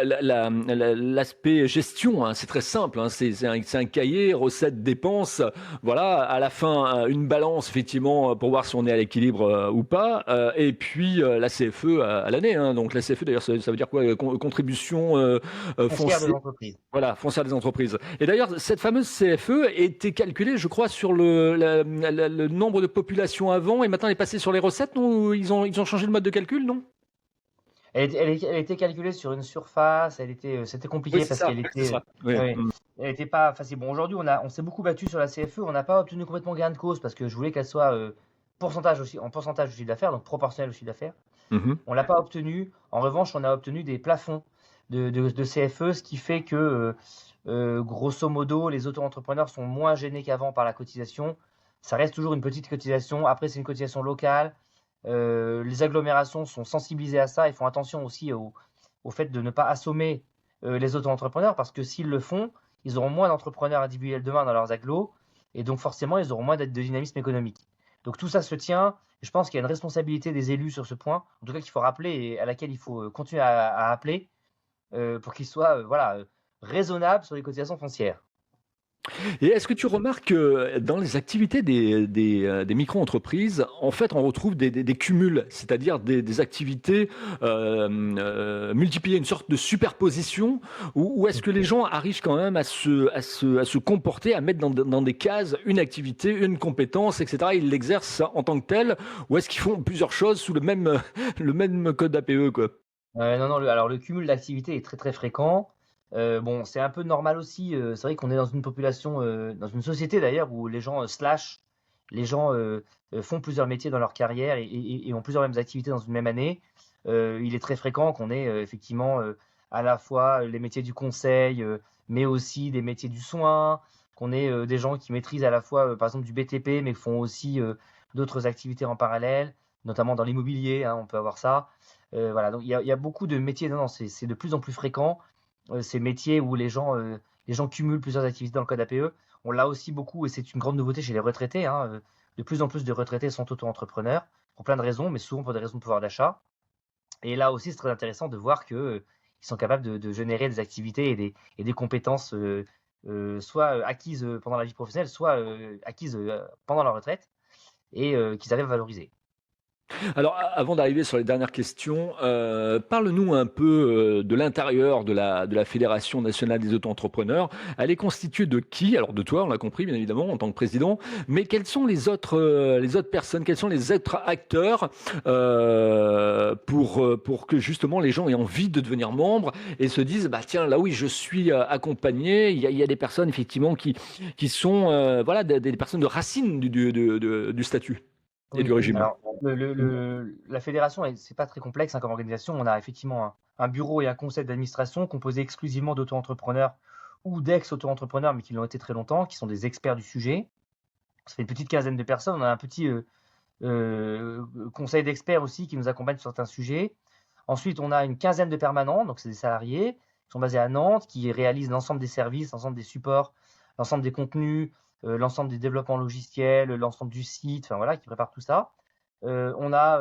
l'aspect gestion, hein, c'est très simple, hein, c'est un cahier, recettes, dépenses, voilà, à la fin une balance effectivement pour voir si on est à l'équilibre ou pas, et puis la CFE à l'année, hein, donc la CFE d'ailleurs ça veut dire quoi? Contribution Foncière de foncière. l'entreprise. Voilà, foncière des entreprises. Et d'ailleurs, cette fameuse CFE était calculée, je crois, sur le nombre de populations avant, et maintenant elle est passée sur les recettes, non? Ils ont changé le mode de calcul, non? Elle était calculée sur une surface, c'était Oui, compliqué c'est parce ça, qu'elle c'est était, ça. Oui. ouais, elle était pas facile. Bon, aujourd'hui, on s'est beaucoup battu sur la CFE, on n'a pas obtenu complètement gain de cause parce que je voulais qu'elle soit en pourcentage du chiffre d'affaires, donc proportionnelle au chiffre d'affaires. Mhm. On l'a pas obtenu. En revanche, on a obtenu des plafonds de CFE, ce qui fait que, grosso modo, les auto-entrepreneurs sont moins gênés qu'avant par la cotisation. Ça reste toujours une petite cotisation. Après, c'est une cotisation locale. Les agglomérations sont sensibilisées à ça et font attention aussi au fait de ne pas assommer les auto-entrepreneurs parce que s'ils le font, ils auront moins d'entrepreneurs individuels demain dans leurs agglos et donc forcément, ils auront moins de dynamisme économique. Donc tout ça se tient. Je pense qu'il y a une responsabilité des élus sur ce point, en tout cas qu'il faut rappeler et à laquelle il faut continuer à appeler pour qu'ils soient voilà, raisonnables sur les cotisations foncières. Et est-ce que tu remarques que dans les activités des micro-entreprises, en fait, on retrouve des cumuls, c'est-à-dire des activités multipliées, une sorte de superposition, ou est-ce que les gens arrivent quand même à se comporter, à mettre dans des cases une activité, une compétence, etc. Ils l'exercent en tant que tel, ou est-ce qu'ils font plusieurs choses sous le même code APE, quoi? Non, non, alors le cumul d'activités est très très fréquent. Bon, c'est un peu normal aussi. C'est vrai qu'on est dans une population, dans une société d'ailleurs où les gens les gens font plusieurs métiers dans leur carrière et ont plusieurs mêmes activités dans une même année. Il est très fréquent qu'on ait effectivement à la fois les métiers du conseil, mais aussi des métiers du soin, qu'on ait des gens qui maîtrisent à la fois, par exemple, du BTP, mais font aussi d'autres activités en parallèle, notamment dans l'immobilier, hein, on peut avoir ça. Voilà, donc il y a beaucoup de métiers, non, non, c'est de plus en plus fréquent, ces métiers où les gens cumulent plusieurs activités dans le code APE. On l'a aussi beaucoup, et c'est une grande nouveauté chez les retraités, hein, de plus en plus de retraités sont auto-entrepreneurs, pour plein de raisons, mais souvent pour des raisons de pouvoir d'achat. Et là aussi, c'est très intéressant de voir que, ils sont capables de générer des activités et des compétences soit acquises pendant la vie professionnelle, soit acquises pendant la retraite, et qu'ils arrivent à valoriser. Alors, avant d'arriver sur les dernières questions, parle-nous un peu de l'intérieur de la Fédération nationale des auto-entrepreneurs. Elle est constituée de qui? Alors, de toi, on l'a compris, bien évidemment, en tant que président. Mais quelles sont les autres personnes, quels sont les autres acteurs pour que justement les gens aient envie de devenir membres et se disent, bah tiens, là oui, je suis accompagné. Il y a des personnes, effectivement, qui sont voilà, des personnes de racine du statut et du Oui, régime. alors la fédération, c'est pas très complexe hein, comme organisation. On a effectivement un bureau et un conseil d'administration composé exclusivement d'auto-entrepreneurs ou d'ex-auto-entrepreneurs, mais qui l'ont été très longtemps, qui sont des experts du sujet. Ça fait une petite quinzaine de personnes. On a un petit conseil d'experts aussi qui nous accompagne sur certains sujets. Ensuite, on a une quinzaine de permanents, donc c'est des salariés qui sont basés à Nantes, qui réalisent l'ensemble des services, l'ensemble des supports, l'ensemble des contenus, l'ensemble des développements logiciels, l'ensemble du site, enfin voilà, qui préparent tout ça. On a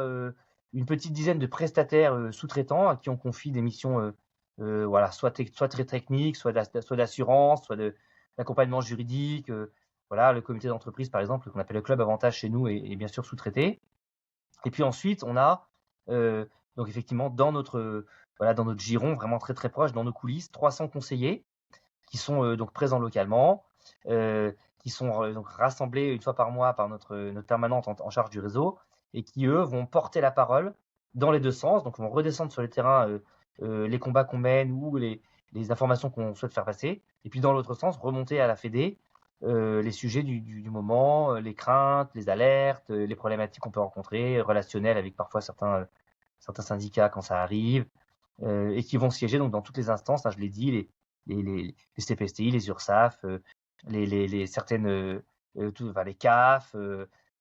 une petite dizaine de prestataires sous-traitants à qui on confie des missions voilà, soit très techniques, soit d'assurance, soit de d'accompagnement juridique. Voilà, le comité d'entreprise, par exemple, qu'on appelle le club avantage chez nous, est bien sûr sous-traité. Et puis ensuite, on a donc effectivement voilà, dans notre giron, vraiment très très proche, dans nos coulisses, 300 conseillers qui sont donc présents localement, qui sont donc rassemblés une fois par mois par notre permanente en charge du réseau et qui, eux, vont porter la parole dans les deux sens. Donc, on va redescendre sur le terrain les combats qu'on mène ou les informations qu'on souhaite faire passer. Et puis, dans l'autre sens, remonter à la Fédé les sujets du moment, les craintes, les alertes, les problématiques qu'on peut rencontrer, relationnelles avec parfois certains syndicats quand ça arrive, et qui vont siéger donc dans toutes les instances, hein, je l'ai dit, les CPSTI, les URSSAF, certaines, enfin, les CAF,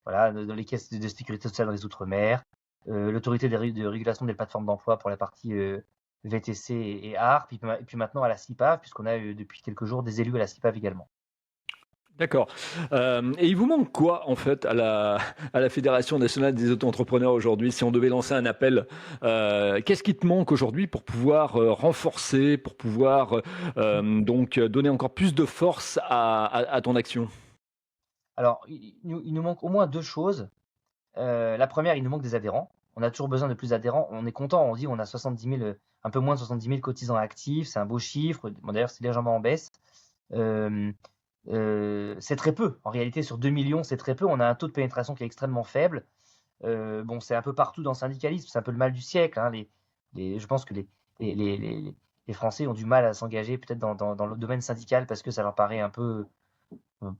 voilà, dans les caisses de sécurité sociale dans les Outre-mer, l'autorité de régulation des plateformes d'emploi pour la partie VTC et ARP, et puis maintenant à la CIPAV, puisqu'on a depuis quelques jours des élus à la CIPAV également. D'accord. Et il vous manque quoi, en fait, à la Fédération nationale des auto-entrepreneurs aujourd'hui? Si on devait lancer un appel, qu'est-ce qui te manque aujourd'hui pour pouvoir renforcer, pour pouvoir donc donner encore plus de force à ton action? Alors, il nous manque au moins deux choses. La première, il nous manque des adhérents. On a toujours besoin de plus d'adhérents. On est content, on dit on a 70 000, un peu moins de 70 000 cotisants actifs, c'est un beau chiffre. Bon, d'ailleurs, c'est légèrement en baisse. Euh, c'est très peu. En réalité, sur 2 millions, c'est très peu. On a un taux de pénétration qui est extrêmement faible. Bon, c'est un peu partout dans le syndicalisme, c'est un peu le mal du siècle, hein. Je pense que les, les- les- les Français ont du mal à s'engager peut-être dans le domaine syndical parce que ça leur paraît un peu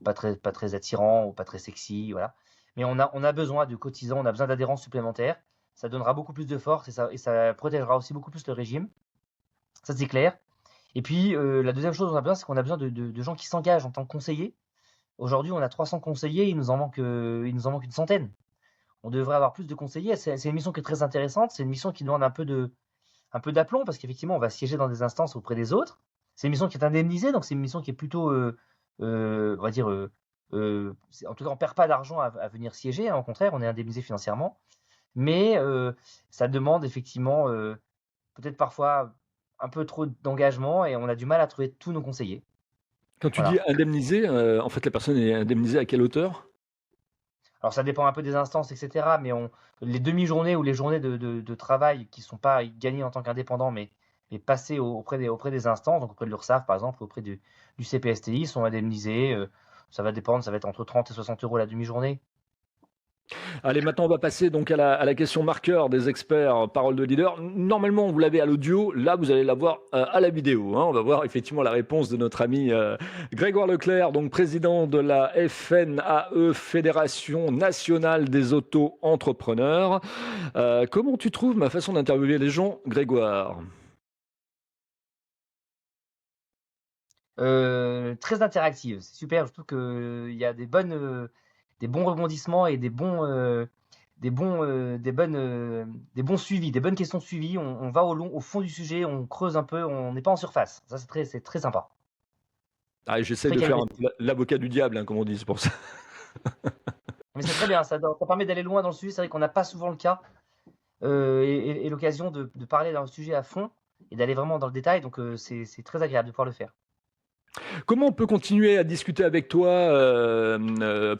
pas très attirant ou pas très sexy, voilà. Mais on a besoin de cotisants, on a besoin d'adhérents supplémentaires. Ça donnera beaucoup plus de force et ça protégera aussi beaucoup plus le régime. Ça, c'est clair. Et puis, la deuxième chose dont on a besoin, c'est qu'on a besoin de gens qui s'engagent en tant que conseillers. Aujourd'hui, on a 300 conseillers, il nous en manque une centaine. On devrait avoir plus de conseillers. C'est une mission qui est très intéressante. C'est une mission qui demande un peu d'aplomb parce qu'effectivement, on va siéger dans des instances auprès des autres. C'est une mission qui est indemnisée, donc c'est une mission qui est plutôt, on va dire, en tout cas, on perd pas d'argent à venir siéger, hein. Au contraire, on est indemnisé financièrement. Mais ça demande effectivement peut-être parfois un peu trop d'engagement et on a du mal à trouver tous nos conseillers. Quand tu dis Voilà. indemniser, en fait, la personne est indemnisée à quelle hauteur? Alors ça dépend un peu des instances, etc. Mais les demi-journées ou les journées de travail qui ne sont pas gagnées en tant qu'indépendant, mais passées auprès des instances, donc auprès de l'URSSAF par exemple, auprès du CPSTI, sont indemnisées. Ça va dépendre, ça va être entre 30 et 60 euros la demi-journée. Allez, maintenant, on va passer donc à la question marqueur des experts parole de leader. Normalement, vous l'avez à l'audio. Là, vous allez l'avoir à la vidéo, hein. On va voir effectivement la réponse de notre ami Grégoire Leclerc, donc président de la FNAE, Fédération nationale des auto-entrepreneurs. Comment tu trouves ma façon d'interviewer les gens, Grégoire? Très interactive, c'est super. Je trouve qu'il y a des bons rebondissements et des bons suivis, des bonnes questions suivies. On va au fond du sujet, on creuse un peu, on n'est pas en surface. Ça, c'est très sympa, Ah, j'essaie très de faire un qualitatif. peu l'avocat du diable, hein, comme on dit, c'est pour ça. Mais c'est très bien, ça permet d'aller loin dans le sujet. C'est vrai qu'on n'a pas souvent le cas et l'occasion de parler d'un sujet à fond et d'aller vraiment dans le détail. Donc, c'est très agréable de pouvoir le faire. Comment on peut continuer à discuter avec toi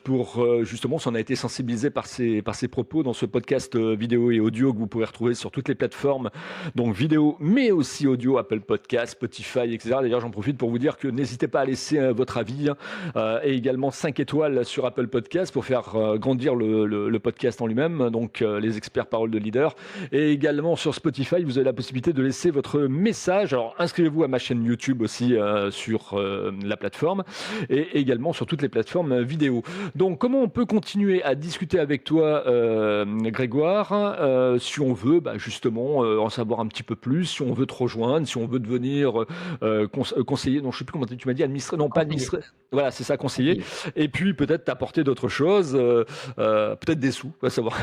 pour justement, si on a été sensibilisé par ces propos dans ce podcast vidéo et audio que vous pouvez retrouver sur toutes les plateformes, donc vidéo mais aussi audio, Apple Podcast, Spotify, etc. D'ailleurs, j'en profite pour vous dire que n'hésitez pas à laisser votre avis, hein, et également 5 étoiles sur Apple Podcast pour faire grandir le podcast en lui-même, donc les experts paroles de leader. Et également sur Spotify, vous avez la possibilité de laisser votre message. Alors inscrivez-vous à ma chaîne YouTube aussi sur la plateforme et également sur toutes les plateformes vidéo. Donc comment on peut continuer à discuter avec toi, Grégoire, si on veut justement en savoir un petit peu plus, si on veut te rejoindre, si on veut devenir conseiller, non je ne sais plus comment tu m'as dit, administré, non pas Conseiller, administré, voilà c'est ça, conseiller, conseiller. et puis peut-être t'apporter d'autres choses, peut-être des sous, on va savoir.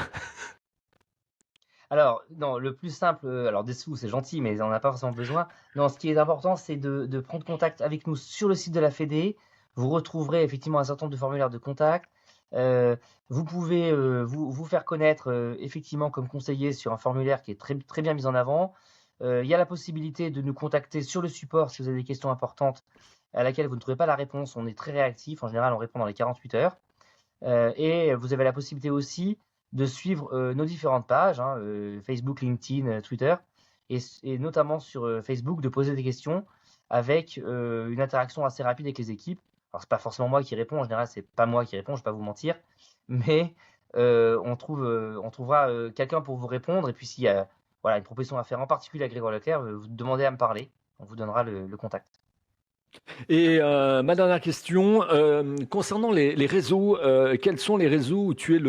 Alors, non, le plus simple, alors des sous, c'est gentil, mais on n'a pas forcément besoin. Non, ce qui est important, c'est de prendre contact avec nous sur le site de la Fédé. Vous retrouverez effectivement un certain nombre de formulaires de contact. Euh, vous pouvez vous faire connaître effectivement comme conseiller sur un formulaire qui est très, très bien mis en avant. Il y a la possibilité de nous contacter sur le support si vous avez des questions importantes à laquelle vous ne trouvez pas la réponse. On est très réactif. En général, on répond dans les 48 heures. Et vous avez la possibilité aussi de suivre nos différentes pages, hein, Facebook, LinkedIn, Twitter, et notamment sur Facebook, de poser des questions avec une interaction assez rapide avec les équipes. Alors, c'est pas forcément moi qui réponds, en général, c'est pas moi qui réponds, je vais pas vous mentir, mais on trouvera quelqu'un pour vous répondre. Et puis s'il y a voilà, une proposition à faire en particulier à Grégoire Leclerc, vous demandez à me parler. On vous donnera le contact. Et ma dernière question, concernant les réseaux, quels sont les réseaux où tu es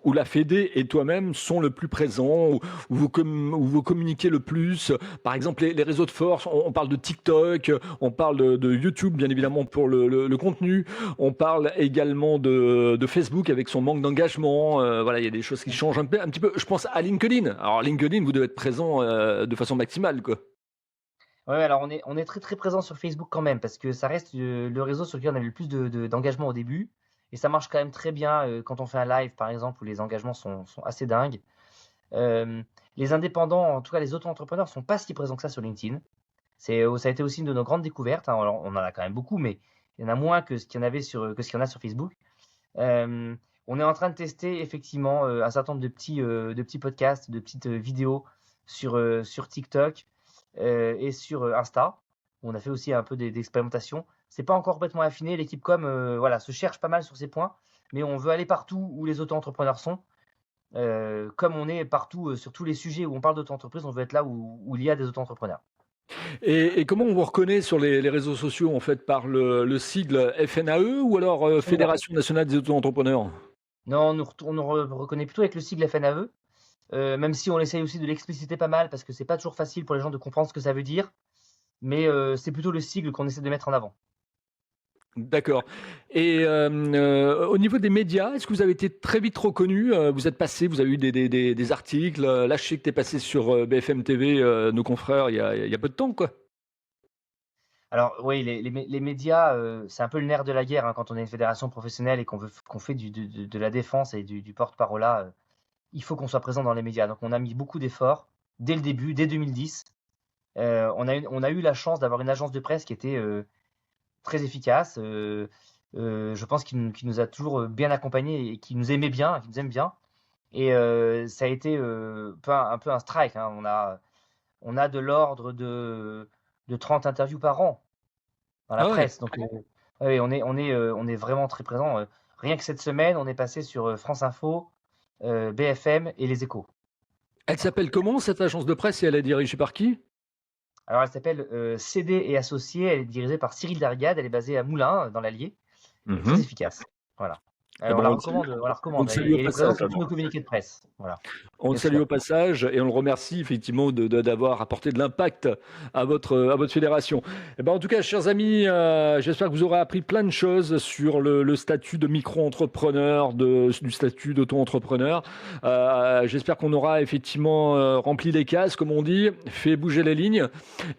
où la Fédé et toi-même sont le plus présents, où vous communiquez le plus? Par exemple, les réseaux de force, on parle de TikTok, on parle de YouTube, bien évidemment, pour le contenu. On parle également de Facebook avec son manque d'engagement. Voilà, il y a des choses qui changent un petit peu. Je pense à LinkedIn. Alors, LinkedIn, vous devez être présent de façon maximale, quoi. Ouais, alors on est très très présent sur Facebook quand même, parce que ça reste le réseau sur lequel on a eu le plus d'engagement au début. Et ça marche quand même très bien quand on fait un live, par exemple, où les engagements sont assez dingues. Euh, les indépendants, en tout cas les auto-entrepreneurs, sont pas si présents que ça sur LinkedIn. Ça a été aussi une de nos grandes découvertes, hein. Alors, on en a quand même beaucoup, mais il y en a moins que ce qu'il y en avait que ce qu'il y en a sur Facebook. Euh, on est en train de tester effectivement un certain nombre de petits podcasts, de petites vidéos sur TikTok et sur Insta. On a fait aussi un peu d'expérimentation. C'est pas encore complètement affiné. L'équipe com voilà, se cherche pas mal sur ces points, mais on veut aller partout où les auto-entrepreneurs sont. Comme on est partout sur tous les sujets où on parle d'auto-entreprise, on veut être là où il y a des auto-entrepreneurs. Et comment on vous reconnaît sur les réseaux sociaux, en fait, par le sigle FNAE ou alors Fédération nationale des auto-entrepreneurs? Non, on nous reconnaît plutôt avec le sigle FNAE, même si on essaye aussi de l'expliciter pas mal parce que c'est pas toujours facile pour les gens de comprendre ce que ça veut dire, mais c'est plutôt le sigle qu'on essaie de mettre en avant. D'accord. Et au niveau des médias, est-ce que vous avez été très vite reconnu? Vous êtes passé, vous avez eu des articles. Là, je sais que tu es passé sur BFM TV, nos confrères, il y a peu de temps, quoi. Alors oui, les médias, c'est un peu le nerf de la guerre, hein, quand on est une fédération professionnelle et qu'on fait de la défense et du porte-parole, il faut qu'on soit présent dans les médias. Donc on a mis beaucoup d'efforts dès le début, dès 2010. On a eu la chance d'avoir une agence de presse qui était très efficace. Je pense qu'il nous a toujours bien accompagnés et qui nous aimait bien, qui nous aime bien. Et ça a été un peu un strike, hein. On a de l'ordre de 30 interviews par an dans la Ah ouais. presse. Donc, ouais, on est vraiment très présent. Rien que cette semaine, on est passé sur France Info, BFM et Les Échos. Elle Voilà. s'appelle comment, cette agence de presse, et elle est dirigée par qui? Alors, elle s'appelle CD et Associés. Elle est dirigée par Cyril Dargade. Elle est basée à Moulins, dans l'Allier. Elle est très Mhm. efficace. Voilà. Eh ben, On la on le recommande. Et salue au elle est présente passage. sur tous nos communiqués de presse. Voilà, On le bien salue sûr. au passage et on le remercie effectivement d'avoir apporté de l'impact à votre fédération. Eh ben, en tout cas, chers amis, j'espère que vous aurez appris plein de choses sur le statut de micro-entrepreneur, du statut d'auto-entrepreneur. J'espère qu'on aura effectivement rempli les cases, comme on dit, fait bouger les lignes.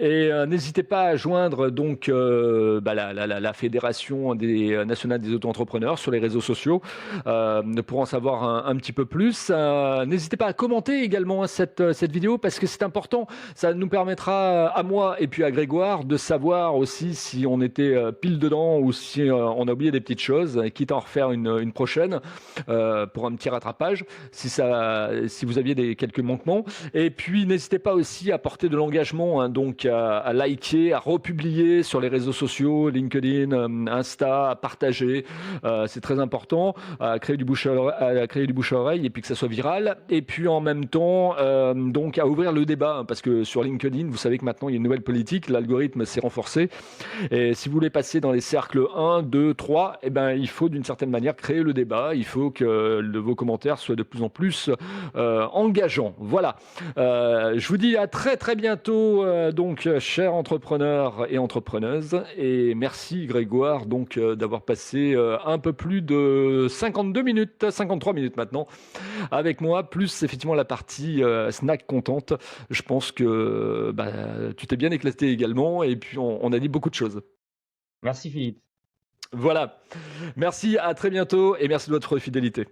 Et n'hésitez pas à joindre donc la fédération nationale des auto-entrepreneurs sur les réseaux sociaux pour en savoir un petit peu plus. N'hésitez pas à commenter également cette vidéo parce que c'est important. Ça nous permettra à moi et puis à Grégoire de savoir aussi si on était pile dedans ou si on a oublié des petites choses, quitte à en refaire une prochaine pour un petit rattrapage si vous aviez quelques manquements. Et puis n'hésitez pas aussi à porter de l'engagement, hein, donc à liker, à republier sur les réseaux sociaux, LinkedIn, Insta, à partager. C'est très important à créer du bouche à oreille et puis que ça soit viral. Et puis en même temps, donc à ouvrir le débat, hein, parce que sur LinkedIn, vous savez que maintenant il y a une nouvelle politique, l'algorithme s'est renforcé. Et si vous voulez passer dans les cercles 1, 2, 3, eh ben, il faut d'une certaine manière créer le débat. Il faut que vos commentaires soient de plus en plus engageants. Voilà. Je vous dis à très très bientôt, donc, chers entrepreneurs et entrepreneuses. Et merci Grégoire donc d'avoir passé un peu plus de 52 minutes, 53 minutes maintenant avec moi, plus effectivement la partie snack contente. Je pense que tu t'es bien éclaté également et puis on a dit beaucoup de choses. Merci Philippe. Voilà. Merci, à très bientôt et merci de votre fidélité.